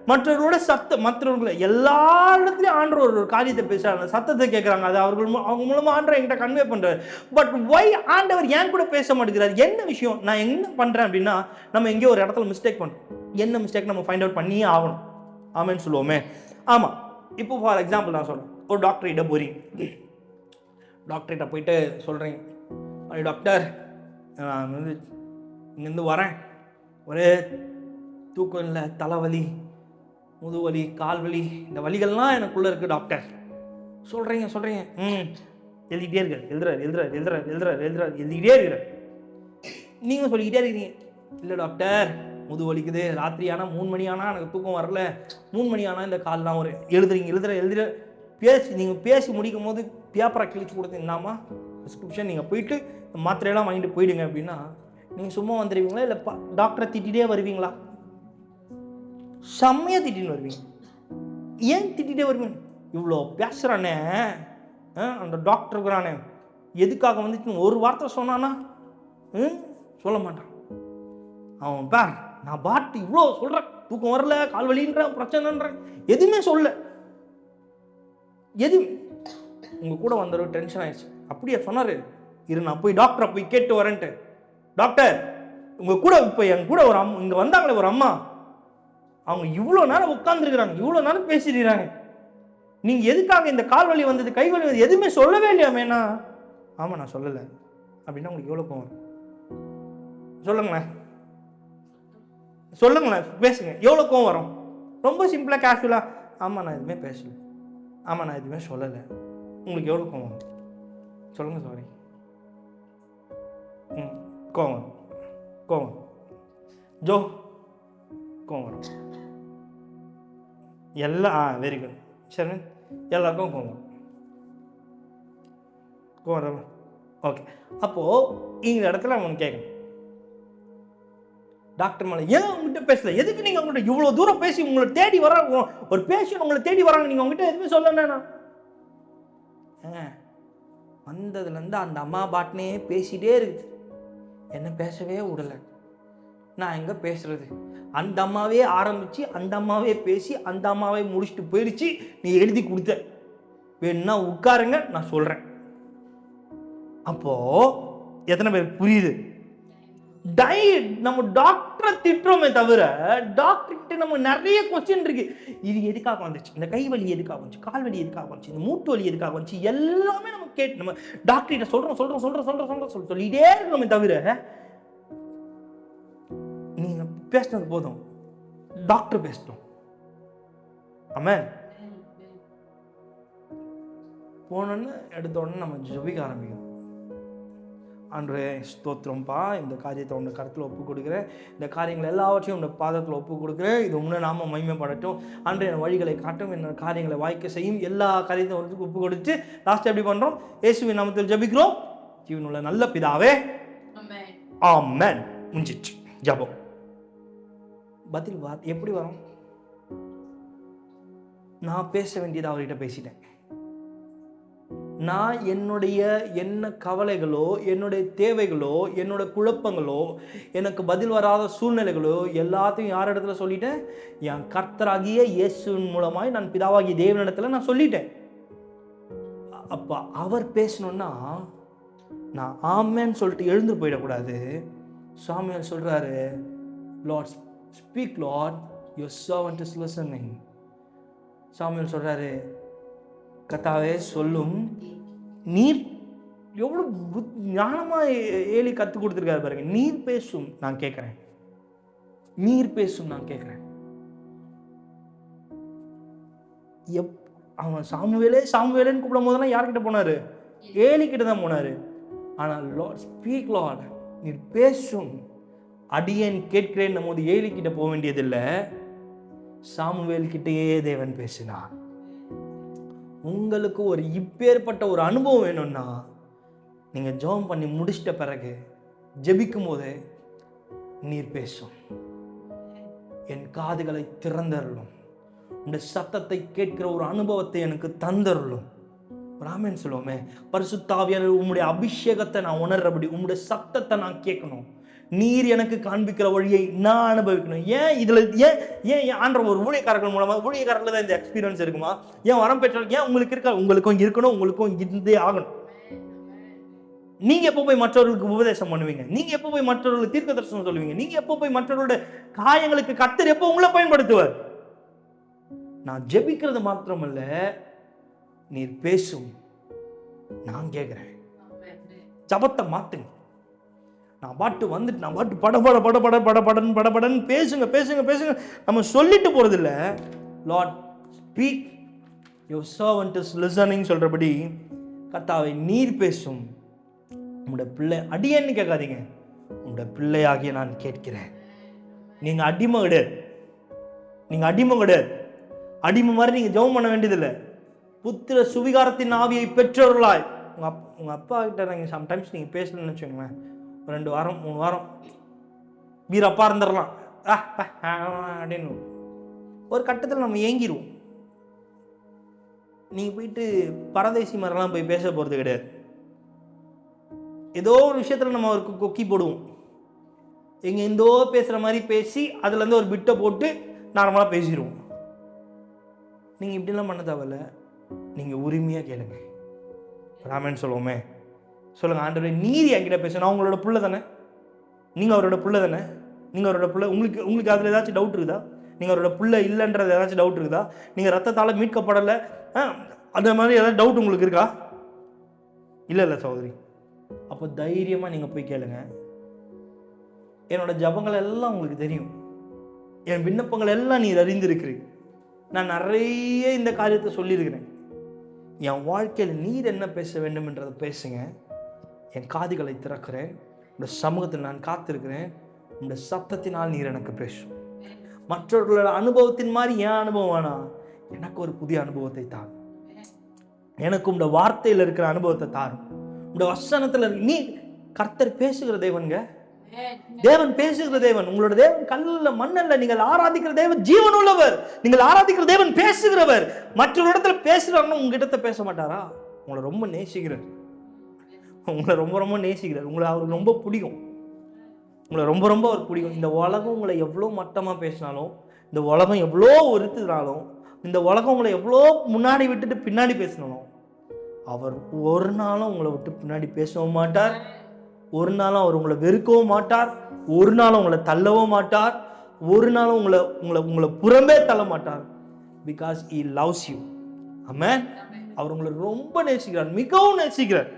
A: மற்றவர்களோட மற்றவர்களை எல்லா இடத்துலையும் ஆண்டவர் ஒரு காரியத்தை பேசுறாங்க, சத்தத்தை கேட்கறாங்க, அது அவங்க மூலமா ஆண்டவர் என்கிட்ட கன்வே பண்றாரு. பட் ஒய் ஆண்டவர் ஏன் கூட பேச மாட்டேங்கிறார், என்ன விஷயம், நான் என்ன பண்றேன் அப்படின்னா நம்ம எங்கேயோ ஒரு இடத்துல மிஸ்டேக் பண்றோம். என்ன மிஸ்டேக் நம்ம ஃபைண்ட் அவுட் பண்ணியே ஆகணும். ஆமேன்னு சொல்லுவோமே. ஆமா, இப்போ ஃபார் எக்ஸாம்பிள் நான் சொல்றேன், ஒரு டாக்டர்கிட்ட போறீங்க, டாக்டர்கிட்ட போயிட்டு சொல்றீங்க, டாக்டர் நான் இங்கேருந்து வரேன், ஒரே தூக்கம் இல்லை, தலைவலி, முதுவலி, கால்வலி, இந்த வலிகள்லாம் எனக்குள்ளே இருக்குது டாக்டர். சொல்கிறீங்க எழுதிக்கிட்டே எழுதுறாரு எழுதிக்கிட்டே இருக்கிறார். நீங்கள் சொல்லிக்கிட்டே இருக்கிறீங்க, இல்லை டாக்டர் முது வலிக்குது, ராத்திரி ஆனால் 3 மணி ஆனால் எனக்கு தூக்கம் வரல, 3 மணி ஆனால் இந்த கால்லாம் ஒரு எழுதுற நீங்கள் பேசி முடிக்கும் போது பேப்பரை கிழிச்சு கொடுத்தீங்கன்னாமா ப்ரிஸ்கிரிப்ஷன், நீங்கள் போயிட்டு மாத்திரையெல்லாம் வாங்கிட்டு போயிடுங்க அப்படின்னா நீங்கள் சும்மா வந்துடுவீங்களா, இல்லை டாக்டரை திட்டிகிட்டே வருவீங்களா? செம்மையாக திட்டின்னு வருவீங்க. ஏன் திட்டிகிட்டே வருவீங்க? இவ்வளோ பேசுகிறானே அந்த டாக்டருக்குறானே, எதுக்காக வந்துச்சு ஒரு வார்த்தை சொன்னானா சொல்ல மாட்டான். அவன் பேர் நான் பாட்டு இவ்வளோ சொல்கிறேன், தூக்கம் வரல, கால் வலின்ற பிரச்சனைன்ற எதுவுமே சொல்ல. எது உங்கள் கூட வந்தவர் டென்ஷன் ஆயிடுச்சு, அப்படியே சொன்னார், இரு நான் போய் டாக்டரை போய் கேட்டு வரேன்ட்டு. டாக்டர் உங்கள் கூட இப்போ என் கூட ஒரு இங்கே வந்தாங்களே ஒரு அம்மா, அவங்க இவ்வளோ நேரம் உட்காந்துருக்குறாங்க, இவ்வளோ நேரம் பேசிடுறாங்க, நீங்கள் எதுக்காக இந்த கால் வலி வந்தது, கை வலி வந்தது எதுவுமே சொல்லவே இல்லையாமேனா? ஆமாம் நான் சொல்லலை அப்படின்னா உங்களுக்கு எவ்வளோ கோவம்? சொல்லுங்களேன் பேசுங்க, எவ்வளோ கோவம் வரும்? ரொம்ப சிம்பிளாக கேஷுவலாக ஆமாம் நான் எதுவுமே பேசலை, ஆமாம் நான் எதுவுமே சொல்லலை, உங்களுக்கு எவ்வளோ கோவம் வரும்? சொல்லுங்கள். சாரி. கோவம் ஜோ கோவம் வரும் எல்லாம். Very good. சரி, எல்லாருக்கும் கோவம் வரும். ஓகே, அப்போது இந்த இடத்துல அவன் கேட்கணும், டாக்டர் மேலே ஏன் உங்ககிட்ட பேசல, எதுக்கு நீங்கள் அவங்ககிட்ட இவ்வளோ தூரம் பேசி உங்களை தேடி வராங்க, ஒரு பேஷண்ட் உங்களை தேடி வராங்க, நீங்கள் உங்ககிட்ட எதுவுமே சொல்லணும்னா வந்ததுலேருந்து அந்த அம்மா பாட்னே பேசிகிட்டே இருக்குது, என்ன பேசவே விடலை, நான் எங்கே பேசுறது? அந்த அம்மாவே ஆரம்பித்து அந்த அம்மாவே பேசி அந்த அம்மாவே முடிச்சுட்டு போயிடுச்சு, நீ எழுதி கொடுத்த, வேணுன்னா உட்காருங்க நான் சொல்கிறேன். அப்போது எத்தனை பேர் புரியுது? நம்ம டாக்டரை திட்டுறோமே தவிர டாக்டர்கிட்ட நம்ம நிறைய கொஸ்டின் இருக்கு. இது எதுக்காக வந்துச்சு, இந்த கை வலி எதுக்காக வந்துச்சு, கால் வலி எதுக்காக வந்துச்சு, இந்த மூட்டு வலி எதுக்காக வந்துச்சு, எல்லாமே நம்ம கேட்டு நம்ம டாக்டர்கிட்ட சொல்றோம் சொல்லிட்டே இருக்கணுமே தவிர நீங்க பேசினது போதும், டாக்டர் பேசட்டும். ஆமென். போனோன்னு எடுத்த உடனே நம்ம ஜெபிக்க ஆரம்பிக்கணும். ஆண்டவரே ஸ்தோத்திரம்ப்பா, இந்த காரியத்தை உன்னை கருத்தில் ஒப்பு கொடுக்குறேன், இந்த காரியங்கள் எல்லாவற்றையும் உன்னை பாதத்தில் ஒப்பு கொடுக்குறேன், இது உன்னை நாம மகிமைப்படட்டும், ஆண்டவரே என் வழிகளை காட்டும், என்ன காரியங்களை வாய்க்க செய்யும், எல்லா காரியத்தையும் ஒப்பு கொடுத்து லாஸ்ட் எப்படி பண்ணுறோம்? இயேசுவின் நாமத்தில் ஜெபிக்கிறோம், ஜீவனுள்ள நல்ல பிதாவே, ஆமென். முடிஞ்சிச்சு ஜெபம். பதில் எப்படி வரும்? நான் பேச வேண்டியது அவர்கிட்ட பேசிட்டேன். நான் என்ன கவலைகளோ, என்னுடைய தேவைகளோ, என்னோட குழப்பங்களோ, எனக்கு பதில் வராத சூழ்நிலைகளோ எல்லாத்தையும் யார் இடத்துல சொல்லிட்டேன்? என் கர்த்தராகிய இயேசுவின் மூலமாய் நான் பிதாவாகிய தேவனிடத்துல நான் சொல்லிட்டேன். அப்ப அவர் பேசணும்னா நான் ஆமென்னு சொல்லிட்டு எழுந்து போயிடக்கூடாது. சாமுவேல் சொல்றாரு, Lord speak Lord, your servant is listening. Samuel சொல்றாரு, கர்த்தாவே சொல்லும். நீர் எவ்வளவு ஞானமா ஏலி கத்து கொடுத்துருக்காரு பாருங்க. நீர் பேசும் நான் கேட்கிறேன், நீர் பேசும் நான் கேட்கிறேன். அவன் சாமுவேலேன்னு கூப்பிடும் போதெல்லாம் யார்கிட்ட போனாரு? ஏலி கிட்ட தான் போனாரு. ஆனால் லார்ட் ஸ்பீக் லார்ட், நீர் பேசும் அடியேன் கேட்கிறேன் போது ஏலி கிட்ட போக வேண்டியதில்லை, சாமுவேல் கிட்டேயே தேவன் பேசினார். உங்களுக்கு ஒரு இப்பேற்பட்ட ஒரு அனுபவம் வேணும்னா நீங்கள் ஜெபம் பண்ணி முடிச்சிட்ட பிறகு ஜெபிக்கும் போதே நீர் பேசும், என் காதுகளை திறந்தருளும், உடைய சத்தத்தை கேட்கிற ஒரு அனுபவத்தை எனக்கு தந்தருளும். ராமன் சொல்லுவோமே, பரிசுத்த ஆவியானவர் உம்முடைய அபிஷேகத்தை நான் உணர்றபடி உம்முடைய சத்தத்தை நான் கேட்கணும், நீர் எனக்கு காண்பிக்கிற வழியை நான் அனுபவிக்கணும். ஏன் ஆண்டவர் ஒரு ஊழியக்காரர்கள் மூலமா, ஊழியக்காரர்கள் தான் இந்த எக்ஸ்பீரியன்ஸ் இருக்குமா? ஏன் வரம் பெற்றால் ஏன் உங்களுக்கு இருக்கா? உங்களுக்கும் இருக்கணும், உங்களுக்கும் இருந்தே ஆகணும். நீங்க எப்போ போய் மற்றவர்களுக்கு உபதேசம் பண்ணுவீங்க? நீங்க எப்போ போய் மற்றவர்களுக்கு தீர்க்க தரிசனம் சொல்லுவீங்க? நீங்க எப்போ போய் மற்றவர்களுடைய காயங்களுக்கு கர்த்தர் எப்போ உங்களை பயன்படுத்துவார்? நான் ஜெபிக்கிறது மாத்திரமல்ல, நீர் பேசும் நான் கேட்கிறேன். ஜபத்தை மாத்துங்க. நான் பாட்டு படபடன்னு பேசுங்க. நம்ம சொல்லிட்டு போறது இல்ல. Lord speak, your servant is listening சொல்றபடி கர்த்தாவே நீர் பேசும், உங்களுடைய பிள்ளை அடியேன்னு கேட்காதீங்க, உங்களுடைய பிள்ளையாகிய நான் கேட்கிறேன். நீங்க அடிமை கிடையாது. அடிமை மாதிரி நீங்க ஜெபம் பண்ண வேண்டியதில்லை. புத்திர சுவிகாரத்தின் ஆவியை பெற்றவர்களாய் உங்க அப்பா கிட்ட நீங்க சம்டைம்ஸ் நீங்க பேசலன்னு வச்சுக்கோங்களேன், 2 வாரம் 3 வாரம் வீரப்பா இருந்துடலாம் அப்படின்னு ஒரு கட்டத்தில் நம்ம ஏங்கிடுவோம். நீங்கள் போயிட்டு பரதேசி மாதிரிலாம் போய் பேச போகிறது கிடையாது. ஏதோ ஒரு விஷயத்தில் நம்ம அவருக்கு கொக்கி போடுவோம். எங்கே எந்தோ பேசுகிற மாதிரி பேசி அதுலேருந்து ஒரு பிட்டை போட்டு நார்மலாக பேசிடுவோம். நீங்கள் இப்படிலாம் பண்ண தேவையில்ல. நீங்கள் உரிமையாக கேளுங்க. ராமன் சொல்லுவோமே, சொல்லுங்கள், ஆண்டவரே நீர் என்கிட்ட பேச, நான் உங்களோட பிள்ளை தானே, நீங்கள் அவரோட பிள்ளை தானே, நீங்கள் அவரோட பிள்ளை. உங்களுக்கு அதில் ஏதாச்சும் டவுட் இருக்குதா? நீங்கள் அவரோட பிள்ளை இல்லைன்றது ஏதாச்சும் டவுட் இருக்குதா? நீங்கள் ரத்தத்தால் மீட்கப்படலை அந்த மாதிரி ஏதாவது டவுட் உங்களுக்கு இருக்கா? இல்லை சகோதரி. அப்போ தைரியமாக நீங்கள் போய் கேளுங்க. என்னோட ஜபங்கள் எல்லாம் உங்களுக்கு தெரியும், என் விண்ணப்பங்கள் எல்லாம் நீர் அறிந்திருக்கிறீங்க. நான் நிறைய இந்த காரியத்தை சொல்லியிருக்கிறேன். என் வாழ்க்கையில் நீர் என்ன பேச வேண்டும் என்றதை பேசுங்க. என் காதுகளை திறக்கிறேன், இந்த சமூகத்தில் நான் காத்திருக்கிறேன். இந்த சத்தத்தினால் நீர் எனக்கு பேசும். மற்றவர்களோட அனுபவத்தின் மாதிரி என் அனுபவம் வேணாம், எனக்கு ஒரு புதிய அனுபவத்தை தாரும். எனக்கு இந்த வார்த்தையில் இருக்கிற அனுபவத்தை தாரும். இந்த வசனத்தில் நீ கர்த்தர் பேசுகிற தேவன்ங்க. தேவன் பேசுகிற தேவன். உங்களோட தேவன் கல்ல மண்ணல்ல. நீங்கள் ஆராதிக்கிற தேவன் ஜீவன் உள்ளவர். நீங்கள் ஆராதிக்கிற தேவன் பேசுகிறவர். மற்றொரு இடத்துல பேசுறாருன்னா உங்ககிட்ட பேச மாட்டாரா? உங்களை ரொம்ப நேசிக்கிறார். உங்களை ரொம்ப நேசிக்கிறார். உங்களை அவருக்கு ரொம்ப பிடிக்கும். உங்களை ரொம்ப அவர் பிடிக்கும். இந்த உலகம் உங்களை எவ்வளோ மட்டமாக பேசினாலும், இந்த உலகம் எவ்வளோ ஒருத்துனாலும், இந்த உலகம் உங்களை எவ்வளோ முன்னாடி விட்டுட்டு பின்னாடி பேசினாலும், அவர் ஒரு நாளும் உங்களை விட்டு பின்னாடி பேசவும் மாட்டார். ஒரு நாளும் அவர் உங்களை வெறுக்கவும் மாட்டார். ஒரு நாளும் உங்களை தள்ளவும் மாட்டார். ஒரு நாளும் உங்களை புறம்பே தள்ள மாட்டார். Because he loves you. ஆமென். அவர் உங்களை ரொம்ப நேசிக்கிறார், மிகவும் நேசிக்கிறார்.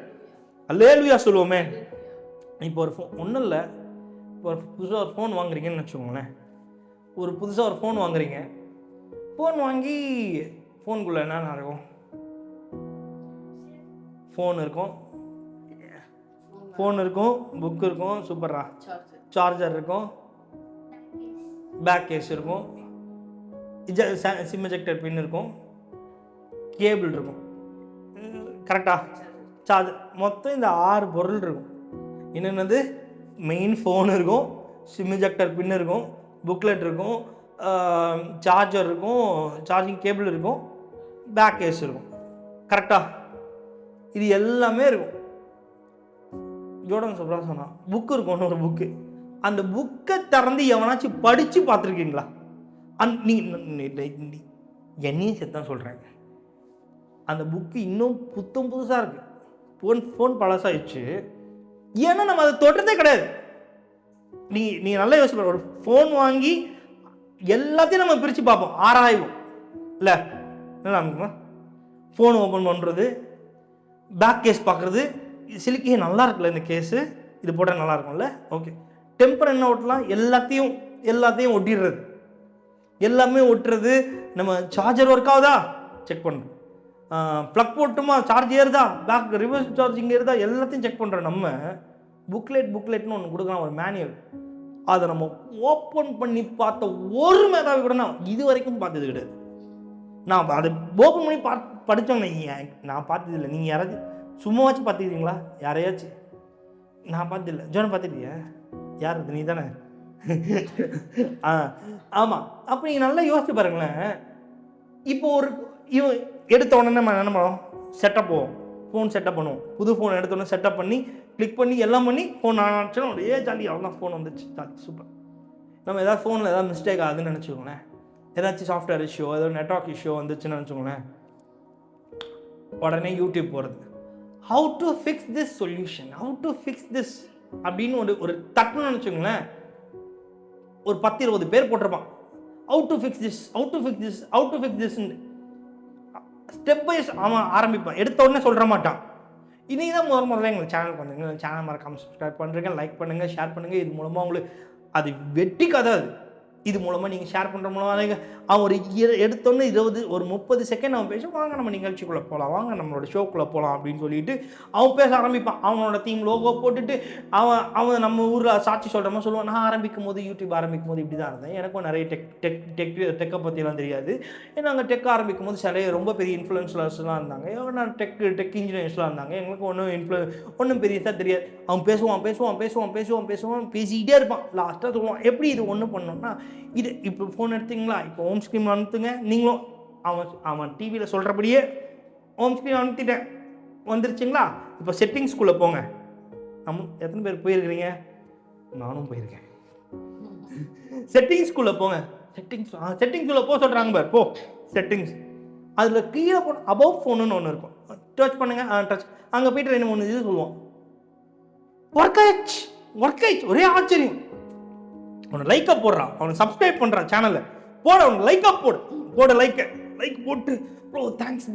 A: அல்லேலூயா சொல்லுவோமே. இப்போ ஒரு ஒன்றும் இல்லை, இப்போ ஒரு புதுசாக ஒரு ஃபோன் வாங்குறீங்கன்னு வச்சுக்கோங்களேன். புதுசாக ஒரு ஃபோன் வாங்குறீங்க. ஃபோன் வாங்கி ஃபோனுக்குள்ளே என்னென்ன இருக்கும்? ஃபோன் இருக்கும், புக் இருக்கும், சூப்பரா, சார்ஜர் இருக்கும், பேக் கேஸ் இருக்கும், சிம் எஜெக்டர் பின் இருக்கும், கேபிள் இருக்கும். கரெக்டா? சார்ஜர், மொத்தம் இந்த 6 பொருள் இருக்கும். என்னென்னது? மெயின் ஃபோன் இருக்கும், சிம் இஜெக்டர் பின் இருக்கும், புக்லெட் இருக்கும், சார்ஜர் இருக்கும், சார்ஜிங் கேபிள் இருக்கும், பேக் கேஸ் இருக்கும். கரெக்டாக? இது எல்லாமே இருக்கும். ஜோர்டன் சொல்கிறான் சொன்னான், புக்கு இருக்கும், ஒரு புக்கு. அந்த புக்கை திறந்து எவனாச்சும் படித்து பார்த்துருக்கீங்களா? என்னையும் சேர்த்தான் சொல்கிறேன். அந்த புக்கு இன்னும் புதுசாக இருக்குது. ஃபோன் பழசாயிடுச்சு. ஏன்னா நம்ம அதை தொட்டதே கிடையாது. நீ நல்லா யோசிச்சு, ஒரு ஃபோன் வாங்கி எல்லாத்தையும் நம்ம பிரித்து பார்ப்போம், ஆராய்வோம் இல்லை? என்ன ஃபோன் ஓப்பன் பண்ணுறது, பேக் கேஸ் பார்க்குறது, சிலிக்கே நல்லா இருக்குல்ல இந்த கேஸு, இது போட்டால் நல்லா இருக்கும்ல, ஓகே. டெம்பர் என்ன ஒட்டலாம், எல்லாத்தையும் ஒட்டிடுறது, எல்லாமே ஒட்டுறது. நம்ம சார்ஜர் ஒர்க் ஆகுதா செக் பண்ணுறோம், ப்ளக் போட்டுமா, சார்ஜ் ஏறுதா, பேக் ரிவர்ஸ் சார்ஜிங் ஏறுதா, எல்லாத்தையும் செக் பண்ணுறோம். நம்ம புக்லெட்னு ஒன்று கொடுக்கலாம், ஒரு மேனுவல். அதை நம்ம ஓப்பன் பண்ணி பார்த்த ஒரு மேதாவி கூட நான் இது வரைக்கும் பார்த்தது கிடையாது. நான் அதை ஓப்பன் பண்ணி படித்தவங்க நான் பார்த்ததில்லை. நீங்கள் யாராச்சும் சும்மாவாச்சும் பார்த்துக்கிறீங்களா? யாரையாச்சும்? நான் பார்த்ததில்லை. ஜோனை பார்த்துட்டியா? யார் இது? நீ தானே? ஆமாம். அப்போ நீங்கள் நல்லா யோசிச்சு பாருங்களேன். இப்போ இவன் எடுத்த உடனே நம்ம என்ன பண்ணுவோம்? செட்டப் போவோம், ஃபோன் செட்டப் பண்ணுவோம். புது ஃபோன் எடுத்தோடனே செட்டப் பண்ணி கிளிக் பண்ணி எல்லாம் பண்ணி ஃபோன் ஆனாச்சுன்னா அப்படியே ஜாலி, அவ்வளோதான், ஃபோன் வந்துச்சு, ஜாலி, சூப்பர். நம்ம எதாவது ஃபோனில் ஏதாவது மிஸ்டேக் ஆகுதுன்னு நினச்சிக்கோங்களேன், ஏதாச்சும் சாஃப்ட்வேர் இஷ்யூ, ஏதாவது நெட்வொர்க் இஷ்யூ வந்துச்சுன்னு நினச்சிக்கோங்களேன், உடனே யூடியூப் போகிறது, how to fix this solution, how to fix this அப்படின்னு ஒரு தட்டுன்னு நினச்சிக்கோங்களேன். ஒரு 10-20 பேர் போட்டிருப்பான், how to fix this, how to fix this, how to fix திஸ்ன்னு ஸ்டெப் பை அவன் ஆரம்பிப்பான். எடுத்த உடனே சொல்கிற மாட்டான். இன்றைக்கி தான் முதல்ல எங்களுக்கு சேனல் பண்ணுங்க, சேனல் மறக்காமல் சப்ஸ்கிரைப் பண்ணுறீங்க, லைக் பண்ணுங்கள், ஷேர் பண்ணுங்கள். இது மூலமாக உங்களுக்கு அது வெற்றி கதை. இது மூலமாக நீங்கள் ஷேர் பண்ணுற மூலமாக அவன் எடுத்தோன்னே 30 செகண்ட் அவன் பேச, வாங்க நம்ம நிகழ்ச்சிக்குள்ளே போகலாம், வாங்க நம்மளோட ஷோக்குள்ளே போகலாம் அப்படின்னு சொல்லிட்டு அவன் பேச ஆரம்பிப்பான். அவனோட தீம் லோகோ போட்டுட்டு அவன் நம்ம ஊரில் சாட்சி சொல்கிற மாதிரி சொல்லுவான். நான் ஆரம்பிக்கும் போது, யூடியூப் ஆரம்பிக்கும் போது இப்படி தான் இருந்தேன், எனக்கும் நிறைய டெக்கை பற்றிலாம் தெரியாது. ஏன்னா அங்கே டெக் ஆரம்பிக்கும் போது சில ரொம்ப பெரிய இன்ஃப்ளூயன்சர்ஸ்லாம் இருந்தாங்க, நான் டெக் இன்ஜினியர்ஸ்லாம் இருந்தாங்க, எங்களுக்கு ஒன்றும் பெரியதாக தெரியாது. அவன் பேசுவான், பேசிக்கிட்டே இருப்பான். லாஸ்ட்டாக சொல்லுவான், எப்படி இது ஒன்று பண்ணோம்னா, இது இப்போ ஃபோன் எடுத்தீங்களா, இப்போ ஹோம் ஸ்க்ரீன் அனுப்புங்க, நீங்களும் அவன் டிவியில் சொல்கிறபடியே ஹோம் ஸ்க்ரீன் அனுப்பிட்டேன், வந்துருச்சுங்களா, இப்போ செட்டிங்ஸ்குள்ளே போங்க. எத்தனை பேர் போயிருக்கிறீங்க? நானும் போயிருக்கேன். செட்டிங்ஸ்குள்ளே போங்க, செட்டிங்ஸ்குள்ளே போக சொல்கிறாங்க பார், போ செட்டிங்ஸ். அதில் கீழே போன அபவ் ஃபோனுன்னு ஒன்று இருக்கும், டச் பண்ணுங்க, டச். அங்கே போய்ட்டு 2-3 இது சொல்லுவோம், ஒர்க் ஆயிடுச்சு. ஒரே ஆச்சரியம். அவனை லைக்கை போடுறான், அவனை சப்ஸ்கிரைப் பண்ணுறான் சேனலில், போட அவனுக்கு லைக்கை போட லைக் போட்டு, bro thanks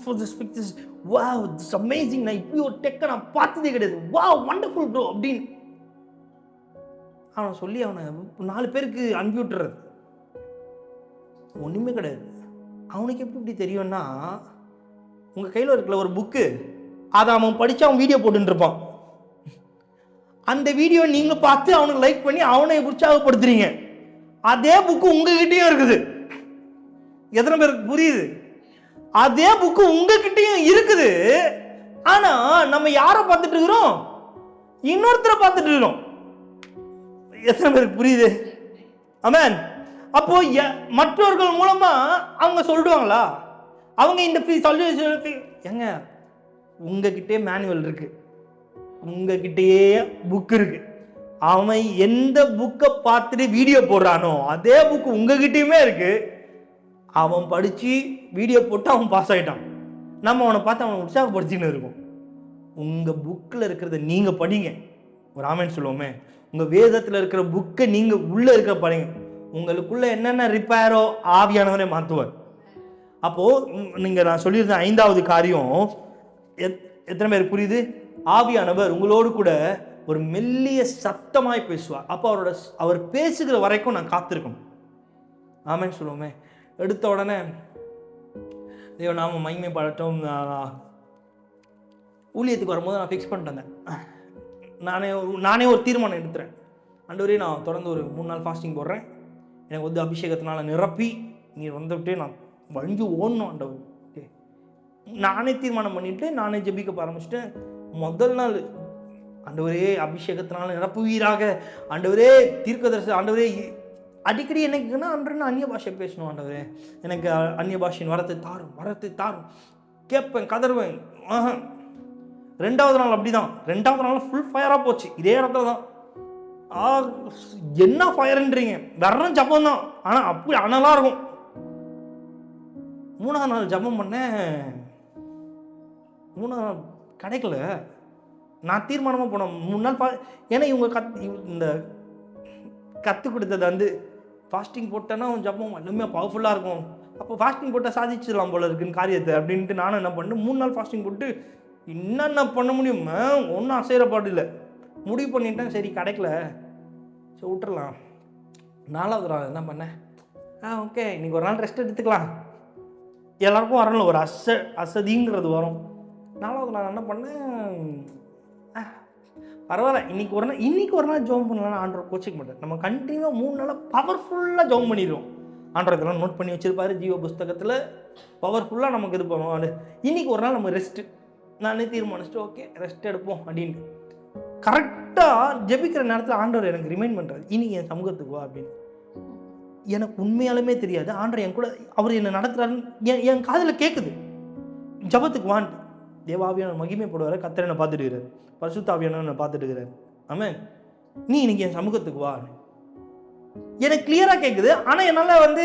A: for this fix this, wow this amazing, நான் இப்படி ஒரு டெக்கை நான் பார்த்ததே கிடையாது, வாவ் வண்டர்ஃபுல் ப்ரோ அப்படின்னு அவனை சொல்லி அவனை 4 பேருக்கு அனுப்பி விட்டுறது. ஒன்றுமே கிடையாது. அவனுக்கு எப்படி தெரியும்னா, உங்கள் கையில் இருக்கிற ஒரு புக்கு, அதை அவன் படித்து அவன் வீடியோ போட்டுருப்பான். அந்த வீடியோ நீங்கள் பார்த்து அவனுக்கு லைக் பண்ணி அவனை உற்சாகப்படுத்துறீங்க. அதே புக்கு உங்ககிட்டயும் இருக்குது. எத்தனை பேருக்கு புரியுது? அதே புக்கு உங்ககிட்டயும் இருக்குது. ஆனா நம்ம யாரை பார்த்துட்டு இருக்கிறோம்? இன்னொருத்தரை பார்த்துட்டு இருக்கிறோம். எத்தனை பேருக்கு புரியுது? ஆமென். அப்போ மற்றவர்கள் மூலமா அவங்க சொல்லுவாங்களா? அவங்க இந்த ஏங்க, உங்ககிட்டே மேனுவல் இருக்கு, உங்ககிட்டயே புக் இருக்கு. அவன் எந்த புக்கை பார்த்துட்டு வீடியோ போடுறானோ அதே புக்கு உங்ககிட்டயுமே இருக்கு. அவன் படிச்சு வீடியோ போட்டு அவன் பாஸ் ஆயிட்டான். நம்ம அவனை பார்த்து அவனை உற்சாகப்படுத்தின்னு இருக்கோம். உங்க புக்கில் இருக்கிறத நீங்க படிங்க. ஒரு ஆமென் சொல்லுவோமே. உங்க வேதத்தில் இருக்கிற புக்கை நீங்க உள்ள இருக்க படிங்க. உங்களுக்குள்ள என்னென்ன ரிப்பேரோ ஆவியானவரே மாற்றுவார். அப்போ நீங்க நான் சொல்லியிருந்த 5வது காரியம் எத்தனை பேர் புரியுது? ஆவியானவர் உங்களோடு கூட ஒரு மெல்லிய சத்தமாய் பேசுவார். அப்போ அவர் பேசுகிற வரைக்கும் நான் காத்திருக்கணும். ஆமென் சொல்லுவோமே. எடுத்த உடனே தேவ நாம மகிமைப்படட்டும். ஊழியத்துக்கு வரும்போது நான் ஃபிக்ஸ் பண்ணிட்டு வந்தேன். நானே ஒரு தீர்மானம் எடுத்துறேன். ஆண்டவரே, நான் தொடர்ந்து ஒரு 3 நாள் ஃபாஸ்டிங் போடுறேன். எனக்கு அபிஷேகத்தினால நிரப்பி நீ வந்துவிட்டு நான் வழிஞ்சு ஓடணும் ஆண்டவர். நானே தீர்மானம் பண்ணிட்டு நானே ஜெபிக்க ஆரம்பிச்சிட்டேன். முதல் நாள், ஆண்டவரே அபிஷேகத்தினால நிரப்புவீராக, ஆண்டவரே தீர்க்கதரிசி, ஆண்டவரே அடிக்கடி எனக்குன்னா அன்றன்னு அந்நிய பாஷை பேசணும், ஆண்டவரே எனக்கு அந்நிய பாஷையின் வரத்தை தாரும் கேட்பேன், கதறுவேன். 2வது நாள் அப்படிதான். 2வது நாள் ஃபுல் ஃபயராக போச்சு. இதே இடத்துல தான். என்ன ஃபயர்ன்றீங்க, வெறும் ஜபம் தான், ஆனால் அப்படி அனலாக இருக்கும். 3வது நாள் ஜபம் பண்ணேன். 3வது நாள் கிடைக்கல. நான் தீர்மானமாக போனேன் 3 நாள் ஏன்னா இவங்க இந்த கற்றுக் கொடுத்தது வந்து ஃபாஸ்டிங் போட்டேன்னா ஜபம் இன்னுமே பவர்ஃபுல்லாக இருக்கும், அப்போ ஃபாஸ்டிங் போட்டால் சாதிச்சிடலாம் போல இருக்குன்னு காரியத்தை அப்படின்ட்டு நானும் என்ன பண்ணேன், 3 நாள் ஃபாஸ்டிங் போட்டு என்னென்ன பண்ண முடியுமா ஒன்றும் அசைகிற பாடு இல்லை. முடிவு பண்ணிட்டேன், சரி கிடைக்கல, சரி விட்டுறலாம். 4வது நாள் என்ன பண்ணேன், ஓகே இன்றைக்கி ஒரு நாள் ரெஸ்ட் எடுத்துக்கலாம், எல்லாருக்கும் வரணும், ஒரு அசதிங்கிறது வரும். 4வது நாள் என்ன பண்ணேன், பரவாயில்ல இன்னைக்கு ஒரு நாள் ஜோம் பண்ணலாம், ஆண்டவர் கோச்சிக்க மாட்டேன். நம்ம கண்டினியூவாக 3 நாளாக பவர்ஃபுல்லாக ஜோம் பண்ணிடுவோம். ஆண்டவர் இதெல்லாம் நோட் பண்ணி வச்சிருப்பாரு ஜீவ புஸ்தகத்தில், பவர்ஃபுல்லாக நமக்கு இது பண்ணுவோம். இன்னைக்கு ஒரு நாள் நம்ம ரெஸ்ட்டு, நானே தீர்மானிச்சுட்டு ஓகே ரெஸ்ட் எடுப்போம் அப்படின்ட்டு. கரெக்டாக ஜெபிக்கிற நேரத்தில் ஆண்டவர் எனக்கு ரிமைண்ட் பண்ணுறாரு, இன்னைக்கு என் சமூகத்துக்கு வா அப்படின்னு. எனக்கு உண்மையாலுமே தெரியாது ஆண்டவர் என் கூட அவர் என்னை நடத்துறாருன்னு என் காதில் கேட்குது. ஜபத்துக்கு வான்ட்டு தேவாவியான மகிமைப்படுவார், கர்த்தர் என்னை பார்த்துட்டு இருக்கிறார், பரிசுத்தாவியான என்னை பார்த்துட்டு இருக்கிறார். ஆமென், நீ இன்னைக்கு என் சமூகத்துக்கு வா. எனக்கு கிளியராக கேட்குது, ஆனால் என்னால் வந்து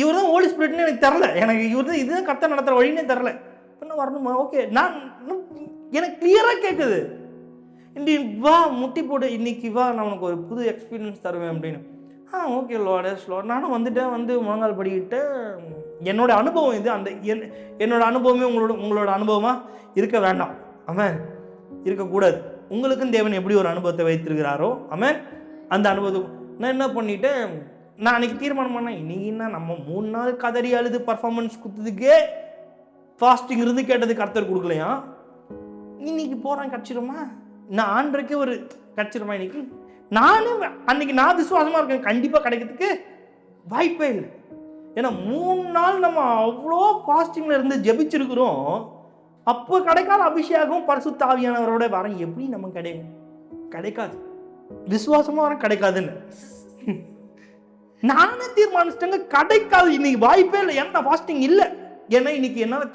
A: இவர் தான் ஹோலி ஸ்பிரிட்னு எனக்கு தெரில, எனக்கு இவர் தான் இதுதான் கர்த்தர் நடத்துகிற வழினே தெரில. என்ன வரணுமா, ஓகே நான் எனக்கு கிளியராக கேட்குது, இன்னி வா முட்டி போடு, இன்னைக்கு வா நான் உனக்கு ஒரு புது எக்ஸ்பீரியன்ஸ் தருவேன் அப்படின்னு. ஓகே லோட் நானும் வந்துட்டேன். வந்து முழங்கால் படிக்கிட்டு என்னோட அனுபவம் இது, அந்த என்னோட அனுபவமே உங்களோட அனுபவமாக இருக்க வேண்டாம். ஆமென், இருக்கக்கூடாது. உங்களுக்கும் தேவன் எப்படி ஒரு அனுபவத்தை வைத்திருக்கிறாரோ ஆமென், அந்த அனுபவத்தை நான் என்ன பண்ணிட்டேன், நான் அன்றைக்கி தீர்மானம் பண்ணேன், இன்னைக்குன்னா நம்ம 3 நாள் கதறி அழுது பர்ஃபார்மன்ஸ் கொடுத்ததுக்கே ஃபாஸ்டிங் இருந்து கேட்டது கர்த்தர் கொடுக்கலையா, இன்னைக்கு போகிறேன் கிடச்சிருமா, நான் ஆண்டருக்கே ஒரு கிடச்சிருமா இன்னைக்கு. நானும் அன்னைக்கு நான் விசுவாசமாக இருக்கேன், கண்டிப்பாக கிடைக்கிறதுக்கு வாய்ப்பே இல்லை. ஏன்னா 3 நாள் நம்ம அவ்வளோ ஃபாஸ்டிங்கில் இருந்து ஜெபிச்சிருக்கிறோம், அப்போ கிடைக்காத அபிஷேகம் பரிசுத்த ஆவியானவரோட வரம் எப்படி நமக்கு கிடைக்காது, விசுவாசமாக வர கிடைக்காதுன்னு நானே தீர்மானிச்சிட்டேங்க, கிடைக்காது, இன்னைக்கு வாய்ப்பே இல்லை. ஏன்னா ஃபாஸ்டிங் இல்லை, ஏன்னா இன்னைக்கு என்னால்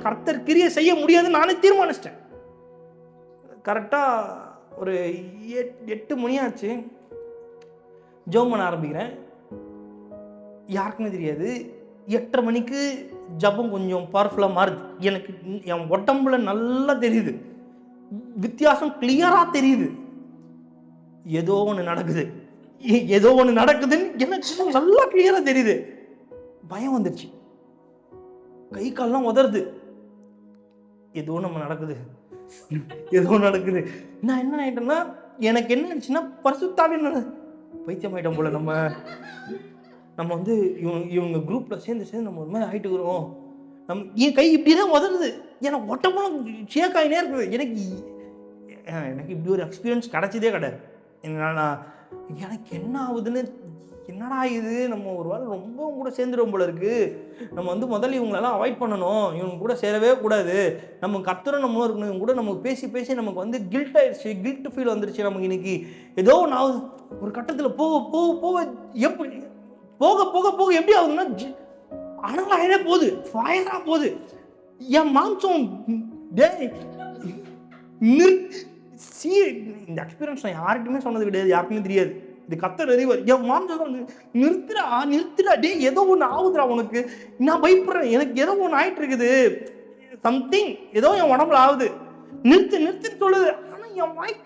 A: கர்த்தர் கிரியை செய்ய முடியாதுன்னு நானே தீர்மானிச்சிட்டேன். கரெக்டாக ஒரு 8 மணி ஆச்சு, ஜெபம் பண்ண ஆரம்பிக்கிறேன். யாருக்குமே தெரியாது, 8:30 மணிக்கு ஜபம் கொஞ்சம் பவர்ஃபுல்லாக மாறுது. எனக்கு என் உடம்புல நல்லா தெரியுது, வித்தியாசம் கிளியராக தெரியுது. ஏதோ ஒன்று நடக்குதுன்னு எனக்கு நல்லா கிளியராக தெரியுது. பயம் வந்துடுச்சு, கை கால்லாம் உதறுது, ஏதோ நடக்குது. நான் என்ன ஆயிட்டேன்னா, எனக்கு என்ன ஆயிடுச்சுன்னா பரிசுத்தாவியான பைத்தியம் ஆயிட்டோம் போல. நம்ம வந்து இவங்க குரூப்பில் சேர்ந்து நம்ம ஒரு மாதிரி ஆகிட்டு இருக்கிறோம். என் கை இப்படி தான் உதறுது, எனக்கு ஒட்டப்போலாம் ஷேக் ஆகினே இருக்குது. எனக்கு இப்படி ஒரு எக்ஸ்பீரியன்ஸ் கிடச்சதே கிடையாது. எனக்கு என்ன ஆகுதுன்னு, என்னடா இது, நம்ம ஒரு வேளை ரொம்ப கூட சேர்ந்துடும் போல இருக்குது, நம்ம வந்து முதல்ல இவங்களெல்லாம் அவாய்ட் பண்ணணும், இவங்க கூட சேரவே கூடாது, நம்ம கர்த்தரும் நம்மளும் இருக்கணும், இவங்க கூட நமக்கு பேசி நமக்கு வந்து கில்ட் ஆயிடுச்சு, கில்ட் ஃபீல் வந்துருச்சு நமக்கு. இன்னைக்கு ஏதோ நான் ஒரு கட்டத்தில் போக எப்படி ஆகுதுன்னா, அனலாயினே போகுது, ஃபயராக போகுது. என் மாம்சம் இந்த எக்ஸ்பீரியன்ஸ் நான் யார்கிட்டையுமே சொன்னது கிடையாது, யாருக்குமே தெரியாது. இது கர்த்தர் அறிவார். என் மாம்சம் நிறுத்துடா டே, ஏதோ ஒன்று ஆகுதுடா உனக்கு, நான் பயப்படுறேன், எனக்கு ஏதோ ஒன்று ஆயிட்டு இருக்குது, சம்திங் ஏதோ என் உடம்புல ஆகுது, நிறுத்துன்னு சொல்லுது. ஆனால் என் வாய்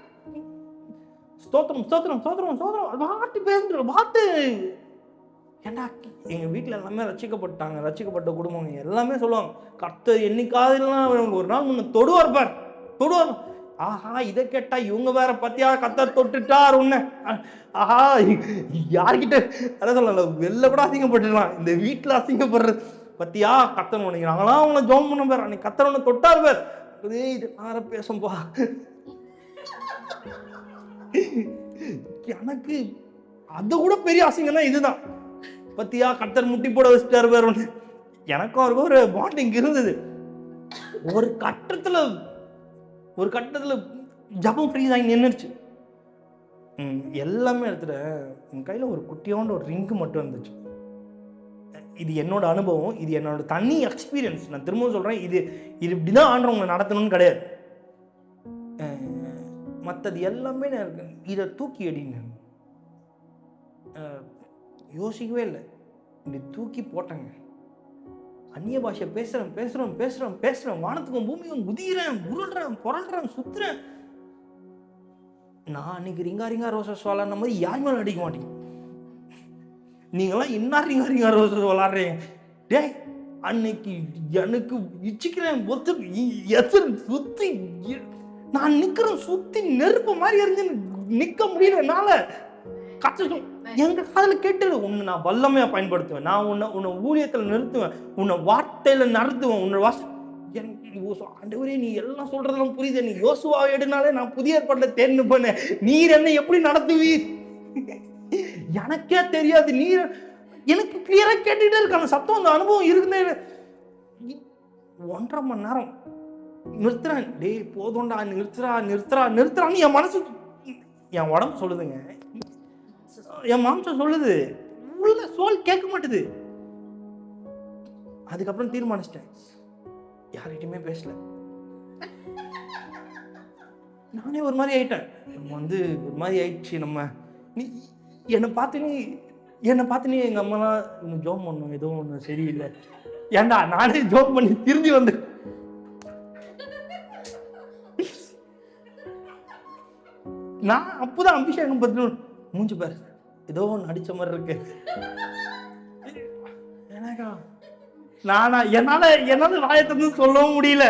A: ஸ்தோத்திரம் பாட்டு பேசுற பாட்டு. ஏண்டா எங்கள் வீட்டில் எல்லாமே ரட்சிக்கப்பட்ட குடும்பம் எல்லாமே சொல்லுவாங்க, கர்த்தர் என்னைக்காதெல்லாம் ஒரு நாள் முன்ன தொடுவார். ஆஹா, இதை கேட்டா இவங்க வேற பத்தியா கர்த்தர் தொட்டுட்டார் உன்ன, ஆஹா யார்கிட்ட அதான் சொல்லல, வெளில கூட அசிங்கப்பட்டுலாம், இந்த வீட்டில் அசிங்கப்படுறது பத்தியா கர்த்தர் உனக்கு நாங்களாம் அவனை ஜோம் பண்ண பேர், அன்னைக்கு கர்த்தர் உன்னை தொட்டார் பேர். இது யார பேசும்பா, எனக்கு அது கூட பெரிய அசிங்கம் தான் இதுதான். பத்தியா கர்த்தர் முட்டி போட வச்சுட்டாரு பேர் ஒன்று, எனக்கும் அவருக்கும் ஒரு பாண்டிங் இருந்தது. ஒரு கட்டத்தில் ஜபம் ஃப்ரீஸ் ஆகி நின்றுச்சு. எல்லாமே எடுத்துட்டு என் கையில் ஒரு குட்டியோண்ட ஒரு ரிங்கு மட்டும் இருந்துச்சு. இது என்னோட அனுபவம், இது என்னோட தனி எக்ஸ்பீரியன்ஸ். நான் திரும்பவும் சொல்கிறேன், இது இப்படிதான் ஆண்டவங்களை நடத்தணும்னு கிடையாது. மற்றது எல்லாமே நான் இதை தூக்கி அடின்னு யோசிக்கவே இல்லை. இப்படி தூக்கி போட்டேங்க. அந்நிய பாஷை பேசுகிறேன், வானத்துக்கும் பூமிக்கும் குதிக்கிறேன், உருள்றேன், புரள்றேன், சுத்துறேன். நான் அன்னைக்கு ரிங்கா ரோசஸ் விளாட்ன மாதிரி யார் மேலே அடிக்க மாட்டேங்க. நீங்களாம் என்ன ரிங்கா ரோசஸ் விளாட்றீங்க? டே, அன்னைக்கு எனக்கு இச்சிக்கிறேன் சுத்தி நான் நிக்கிறேன், சுத்தி நெருப்பு மாதிரி எரிஞ்சு நிக்க முடியல என்னால. கஷ்டம் எங்க காதுல கேட்டது, உன்னை நான் வல்லமையா பயன்படுத்துவேன், நான் உன்னை ஊழியத்துல நிறுத்துவேன், உன்னை வார்த்தையில நடத்துவேன், உன்னோட ஆண்டவரே நீ எல்லாம் சொல்றதெல்லாம் புரியுது. நீ யோசுவாவை எடுனாலே நான் புதிய ஏற்பாட்டுல தேர்ந்து போனேன், நீர் என்ன எப்படி நடத்துவீர் எனக்கே தெரியாது. நீர் எனக்கு கிளியரா கேட்டுட்டே இருக்க அந்த சத்தம், அந்த அனுபவம் இருக்குன்னே. 1.5 மணி நேரம் நிறுத்துறேன். டே போதும்டா, நிறுத்துறான்னு என் மனசு, என் உடம்பு சொல்லுதுங்க, என் மாம்சம் சொல்லுது, உள்ள சோல் கேட்க மாட்டுது. அதுக்கப்புறம் தீர்மானிச்சிட்டேன், யார்கிட்டயுமே பேசல. நானே ஒரு மாதிரி ஆயிட்டேன். ஒரு மாதிரி ஆயிடுச்சு. நீ என்னை பார்த்து நீ எங்க அம்மாலாம் இன்னும் ஜோம் பண்ணும், ஏதோ ஒன்று சரியில்லை. ஏண்டா நானே ஜோம் பண்ணி திரும்பி வந்து நான் அப்போதான் அபிஷேகம் பத்தி மூஞ்சி பாரு ஏதோ ஒன்று அடிச்ச மாதிரி இருக்கு. எனக்கா என்னால வாயத்தை சொல்லவும் முடியல.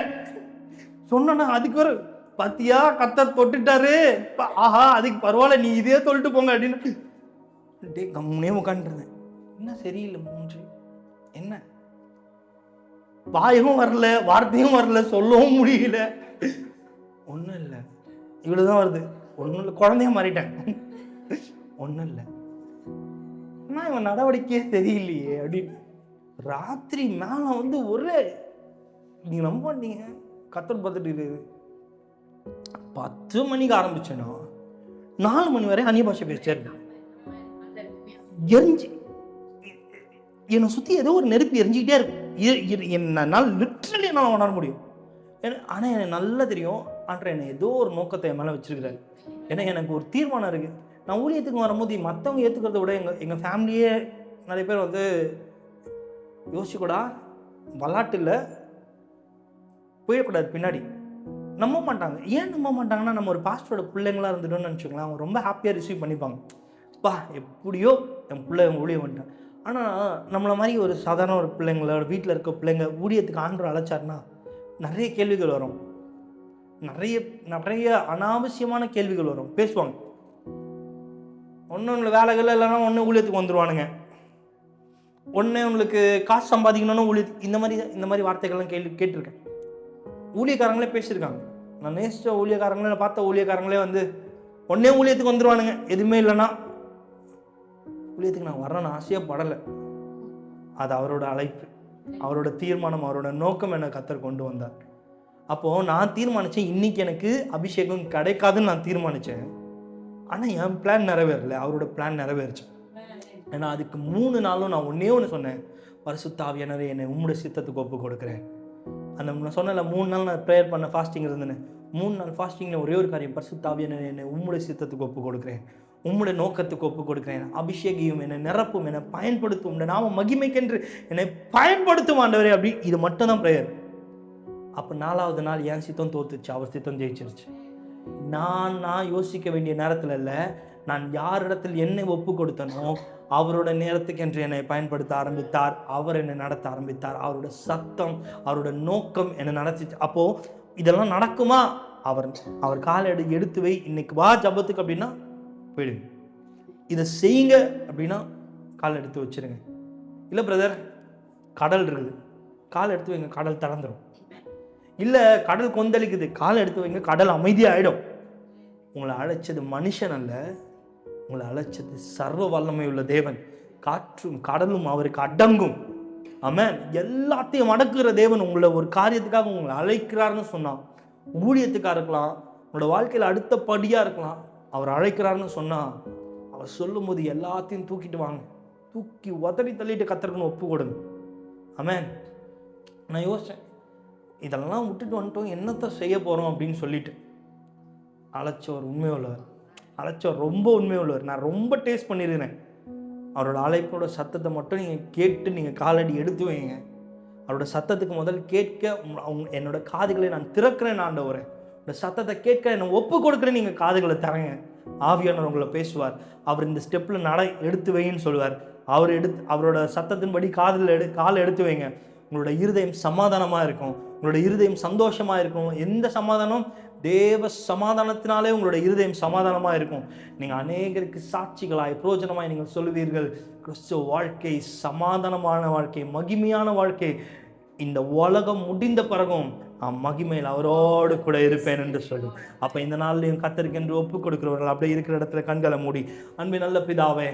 A: சொன்னா அதுக்கு ஒரு பத்தியா கத்தர் தொட்டுட்டாரு, ஆஹா அதுக்கு பரவாயில்ல, நீ இதே சொல்லிட்டு போங்க அப்படின்னு கம்முனே உட்காந்துருந்தேன். என்ன சரியில்லை மூஞ்சி, என்ன வாயும் வரல, வார்த்தையும் வரல, சொல்லவும் முடியல. ஒன்றும் இல்லை, இவ்வளவுதான் வருது. ஒன்றும் இல்லை, குழந்தைய மாறிட்டேன். ஒன்றும் இல்லை, ஆனால் இவன் நடவடிக்கையே தெரியலையே அப்படின்னு. ராத்திரி மேலே ஒரே, நீங்க நம்ப மாட்டீங்க, கத்தர் பார்த்துட்டு 10 மணிக்கு ஆரம்பிச்சேன்னா 4 மணி வரை அந்நிய பாஷை பேசிட்டே எரிஞ்சு என்னை சுற்றி ஏதோ ஒரு நெருப்பு எரிஞ்சிக்கிட்டே இருக்கும். என்னால் லிட்ரலி என்னால் உணர முடியும். ஆனால் எனக்கு நல்லா தெரியும், ஆண்டவர் என்னை ஏதோ ஒரு நோக்கத்தை என் மேலே வச்சிருக்கிறாரு. ஏன்னா எனக்கு ஒரு தீர்மானம் இருக்குது. நான் ஊழியத்துக்கு வரும்போது மற்றவங்க ஏற்றுக்கிறத விட எங்கள் ஃபேமிலியே நிறைய பேர் யோசிக்கூடா, விளாட்டு இல்லை, போயிடக்கூடாது பின்னாடி. நம்ப மாட்டாங்க. ஏன் நம்ப மாட்டாங்கன்னா, நம்ம ஒரு பாஸ்டரோட பிள்ளைங்களா இருந்துட்டோம்னு நினச்சிக்கலாம், அவங்க ரொம்ப ஹாப்பியாக ரிசீவ் பண்ணிப்பாங்க. பா எப்படியோ என் பிள்ளை ஊழியம் பண்ணிட்டேன். ஆனால் நம்மளை மாதிரி ஒரு சாதாரண ஒரு பிள்ளைங்களோட வீட்டில் இருக்க பிள்ளைங்க ஊழியத்துக்கு ஆண்டவர் அழைச்சாருன்னா நிறைய கேள்விகள் வரும், நிறைய அனாவசியமான கேள்விகள் வரும். பேசுவாங்க, ஒன்று வேலைகள் இல்லைன்னா ஒன்று ஊழியத்துக்கு வந்துடுவானுங்க, ஒன்று உங்களுக்கு காசு சம்பாதிக்கணும்னு ஊழியத்துக்கு, இந்த மாதிரி வார்த்தைகள்லாம் கேட்டிருக்கேன். ஊழியக்காரங்களே பேசியிருக்காங்க. நான் நேசித்த ஊழியக்காரங்களே, பார்த்த ஊழியக்காரங்களே ஒன்னே ஊழியத்துக்கு வந்துடுவானுங்க, எதுவுமே இல்லைன்னா. ஊழியத்துக்கு நான் வரணும்னு ஆசையாக படலை. அது அவரோட அழைப்பு, அவரோட தீர்மானம், அவரோட நோக்கம் என்னை கத்தர் கொண்டு வந்தார். அப்போது நான் தீர்மானித்தேன், இன்றைக்கி எனக்கு அபிஷேகம் கிடைக்காதுன்னு நான் தீர்மானித்தேன். ஆனால் என் பிளான் நிறைவேறல, அவரோட பிளான் நிறைவேறிச்சு. ஏன்னா அதுக்கு 3 நாளும் நான் ஒன்று சொன்னேன், பரிசுத்த ஆவியானவரே என்னை உம்முடைய சித்தத்துக்கு ஒப்பு கொடுக்குறேன். அந்த நான் சொன்னல 3 நாள் நான் ப்ரேயர் பண்ண ஃபாஸ்டிங் இருந்தேன். 3 நாள் ஃபாஸ்டிங்கில் ஒரே ஒரு காரியம், பரிசுத்த ஆவியானவரே என்னை உம்முடைய சித்தத்துக்கு ஒப்பு கொடுக்குறேன், உம்முடைய நோக்கத்துக்கு ஒப்பு கொடுக்குறேன், அபிஷேகியும் என்னை நிரப்பும், என்னை பயன்படுத்தும், உம்முடைய நாம மகிமைக்கென்று என்னை பயன்படுத்தும் ஆண்டவரே அப்படி. இது மட்டும் தான் ப்ரேயர். அப்போ 4வது நாள் என் சித்தம் தோத்துச்சு, அவர் சித்தம் ஜெயிச்சிருச்சு. நான் யோசிக்க வேண்டிய நேரத்தில் இல்லை, நான் யாரிடத்தில் என்னை ஒப்பு கொடுத்தனோ அவரோட நேரத்துக்கு என்று என்னை பயன்படுத்த ஆரம்பித்தார். அவர் என்னை நடத்த ஆரம்பித்தார். அவரோட சத்தம், அவரோட நோக்கம் என்னை நடத்திச்சு. அப்போது இதெல்லாம் நடக்குமா? அவர் காலை எடுத்து வை, இன்னைக்கு வா ஜபத்துக்கு அப்படின்னா போயிடுங்க. இதை செய்யுங்க அப்படின்னா காலை எடுத்து வச்சிருங்க. இல்லை பிரதர் கடல் இருக்குது, காலை எடுத்து வைங்க, கடல் திறந்துடும். இல்லை கடல் கொந்தளிக்குது, காலை எடுத்து வைங்க, கடல் அமைதியாகிடும். உங்களை அழைச்சது மனுஷன் அல்ல, உங்களை அழைச்சது சர்வ வல்லமை உள்ள தேவன். காற்றும் கடலும் அவருக்கு அடங்கும். ஆமென். எல்லாத்தையும் அடக்குகிற தேவன் உங்களை ஒரு காரியத்துக்காக உங்களை அழைக்கிறாருன்னு சொன்னா, ஊழியத்துக்காக இருக்கலாம், உங்களோட வாழ்க்கையில் அடுத்த படியா இருக்கலாம், அவர் அழைக்கிறாருன்னு சொன்னா, அவர் சொல்லும் போது எல்லாத்தையும் தூக்கிட்டு வாங்க, தூக்கி உதறி தள்ளிட்டு கர்த்தருக்குன்னு ஒப்பு கொடுங்க. ஆமென். நான் யோசிச்சேன், இதெல்லாம் விட்டுட்டு வந்துட்டோம், என்னத்தை செய்ய போறோம் அப்படின்னு சொல்லிட்டு. அழைச்சவர் உண்மை உள்ளவர், அழைச்சவர் ரொம்ப உண்மை உள்ளவர். நான் ரொம்ப டேஸ்ட் பண்ணியிருக்கிறேன். அவரோட அழைப்போட சத்தத்தை மட்டும் நீங்கள் கேட்டு நீங்கள் காலடி எடுத்து வைங்க. அவரோட சத்தத்துக்கு முதல் கேட்க என்னோட காதுகளை நான் திறக்கிறேன் ஆண்டவரே, இந்த சத்தத்தை கேட்க என்னை ஒப்பு கொடுக்குறேன், நீங்கள் காதுகளை தரங்க. ஆவியானவர் உங்களை பேசுவார். அவர் இந்த ஸ்டெப்பில் எடுத்து வைன்னு சொல்லுவார். அவரோட சத்தத்தின்படி காலை எடுத்து வைங்க. உங்களோட இருதயம் சமாதானமாக இருக்கும், உங்களோட இருதயம் சந்தோஷமாக இருக்கும். எந்த சமாதானம்? தேவ சமாதானத்தினாலே உங்களோட இருதயம் சமாதானமாக இருக்கும். நீங்கள் அநேகருக்கு சாட்சிகளாய் பிரயோஜனமாய் நீங்கள் சொல்லுவீர்கள், கிறிஸ்துவ வாழ்க்கை சமாதானமான வாழ்க்கை, மகிமையான வாழ்க்கை. இந்த உலகம் முடிந்த பிறகும் நான் மகிமையில் அவரோடு கூட இருப்பேன் என்று சொல்லி, அப்போ இந்த நாள்லையும் கர்த்தருக்கு என்று ஒப்பு கொடுக்கிறவர்கள் அப்படியே இருக்கிற இடத்துல கண்களை மூடி, அன்பின் நல்ல பிதாவே,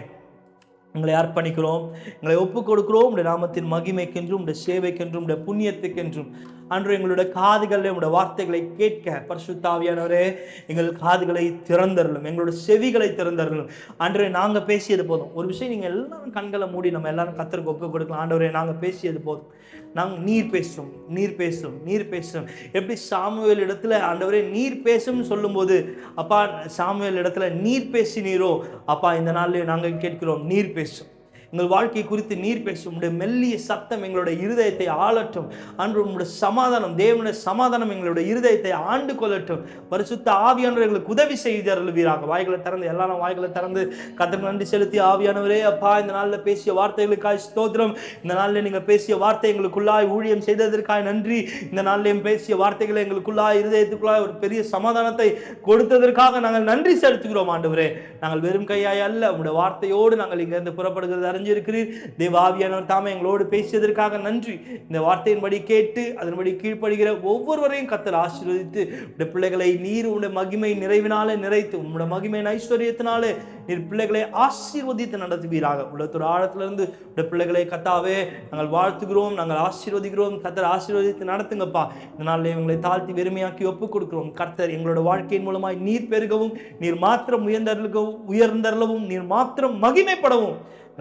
A: உங்களை அர்ப்பணிக்கிறோம், எங்களை ஒப்புக் கொடுக்கிறோம். உடைய நாமத்தின் மகிமைக்கென்றும், உடைய சேவைக்கென்றும், உடைய புண்ணியத்துக்கென்றும். அன்று எங்களுடைய காதுகளில் உடைய வார்த்தைகளை கேட்க பரிசுத்த ஆவியானவரே எங்கள் காதுகளை திறந்தருளும், எங்களுடைய செவிகளை திறந்தருளும். அன்று நாங்கள் பேசியது போதும். ஒரு விஷயம், நீங்கள் எல்லாரும் கண்களை மூடி நம்ம எல்லாரும் கர்த்தருக்கு ஒப்புக் கொடுக்கலாம். ஆண்டவரே, நாங்கள் பேசியது போதும், நாங்கள் நீர் பேசும், நீர் பேசும், நீர் பேசும். எப்படி சாமுவேல் இடத்துல ஆண்டவரே நீர் பேசும்னு சொல்லும்போது, அப்பா சாமுவேல் இடத்துல நீர் பேசினீரோ, அப்பா இந்த நாளில் நாங்கள் கேட்கிறோம், நீர் பேசும், எங்கள் வாழ்க்கை குறித்து நீர் பேசும். உடைய மெல்லிய சத்தம் எங்களுடைய இருதயத்தை ஆளட்டும். அன்று உங்களுடைய சமாதானம், தேவனுடைய சமாதானம் எங்களுடைய இருதயத்தை ஆண்டு கொள்ளட்டும். பரிசுத்த ஆவியானவர் எங்களுக்கு உதவி செய்தருள்வீராக. வாய்களை திறந்து, எல்லாரும் வாய்களை திறந்து கர்த்தருக்கு நன்றி செலுத்தி, ஆவியானவரே அப்பா இந்த நாளில் பேசிய வார்த்தைகளுக்காய் ஸ்தோத்திரம். இந்த நாளில் நீங்கள் பேசிய வார்த்தை எங்களுக்குள்ளாய் ஊழியம் செய்ததற்காய் நன்றி. இந்த நாளிலையும் பேசிய வார்த்தைகளை எங்களுக்குள்ளாய் இருதயத்துக்குள்ளாய் ஒரு பெரிய சமாதானத்தை கொடுத்ததற்காக நாங்கள் நன்றி செலுத்துகிறோம். ஆண்டவரே, நாங்கள் வெறும் கையாய் அல்ல, உங்களுடைய வார்த்தையோடு நாங்கள் இங்கிருந்து புறப்படுகிறது இருக்கிறீர். தேவ ஆவியானவர் தாமே எங்களோடு பேசியதற்காக நன்றி. இந்த வார்த்தையின்படி கேட்டு அதன்படி கீழ்ப்படுகிற ஒவ்வொருவரையும் கர்த்தர் ஆசீர்வதித்து, உடைய பிள்ளைகளை நீர் உடைய மகிமை நிறைவினாலே நிறைத்து, உங்களுடைய மகிமையின் ஐஸ்வர்யத்தினாலே நீர் பிள்ளைகளை ஆசீர்வதித்து நடத்துவீராக. உள்ளத்தோட ஆழத்திலிருந்து உடைய பிள்ளைகளை கர்த்தாவே நாங்கள் வாழ்த்துகிறோம், நாங்கள் ஆசீர்வதிக்கிறோம். கர்த்தர் ஆசீர்வதித்து நடத்துங்கப்பா. இந்த நாளில் எங்களை தாழ்த்தி வெறுமையாக்கி ஒப்புக் கொடுக்கிறோம். கர்த்தர் எங்களோட வாழ்க்கையின் மூலமாய் நீர் பெருகவும், நீர் மாத்திரம் உயர்ந்தருளவும், நீர் மாத்திரம் மகிமைப்படவும்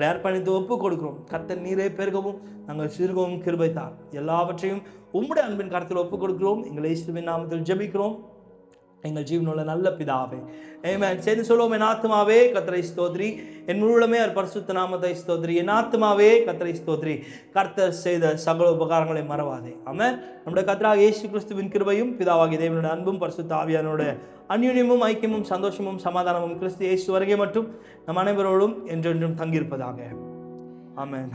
A: அர்ப்பணித்து ஒப்பு கொடுக்கிறோம். கர்த்தர் நீரே பெருகவும், நாங்கள் சிறுகவும் கிருபை தார். எல்லாவற்றையும் உம்முடைய அன்பின் கரத்தில் ஒப்பு கொடுக்கிறோம். எங்கள் இயேசுவின் நாமத்தில் ஜெபிக்கிறோம், எங்கள் ஜீவனுள்ள நல்ல பிதாவே. ஆமென். சேர்ந்து சொல்லுவோம், என் ஆத்துமாவே கர்த்தரை ஸ்தோத்ரி, என் முழுமே அவர் பரிசுத்த நாமத்தை ஸ்தோத்ரி. என் ஆத்துமாவே கர்த்தரை ஸ்தோத்ரி, கர்த்தர் செய்த சகல உபகாரங்களை மறவாதே. ஆமென். நம்முடைய கர்த்தராகிய இயேசு கிறிஸ்துவின் கிருபையும், பிதாவாகிய தேவனுடைய அன்பும், பரிசுத்த ஆவியானவருடைய அந்யுன்யமும், ஐக்கியமும், சந்தோஷமும், சமாதானமும் கிறிஸ்து இயேசு வருகை மற்றும் நம் அனைவரோடும் என்றென்றும் தங்கியிருப்பதாக. ஆமென்.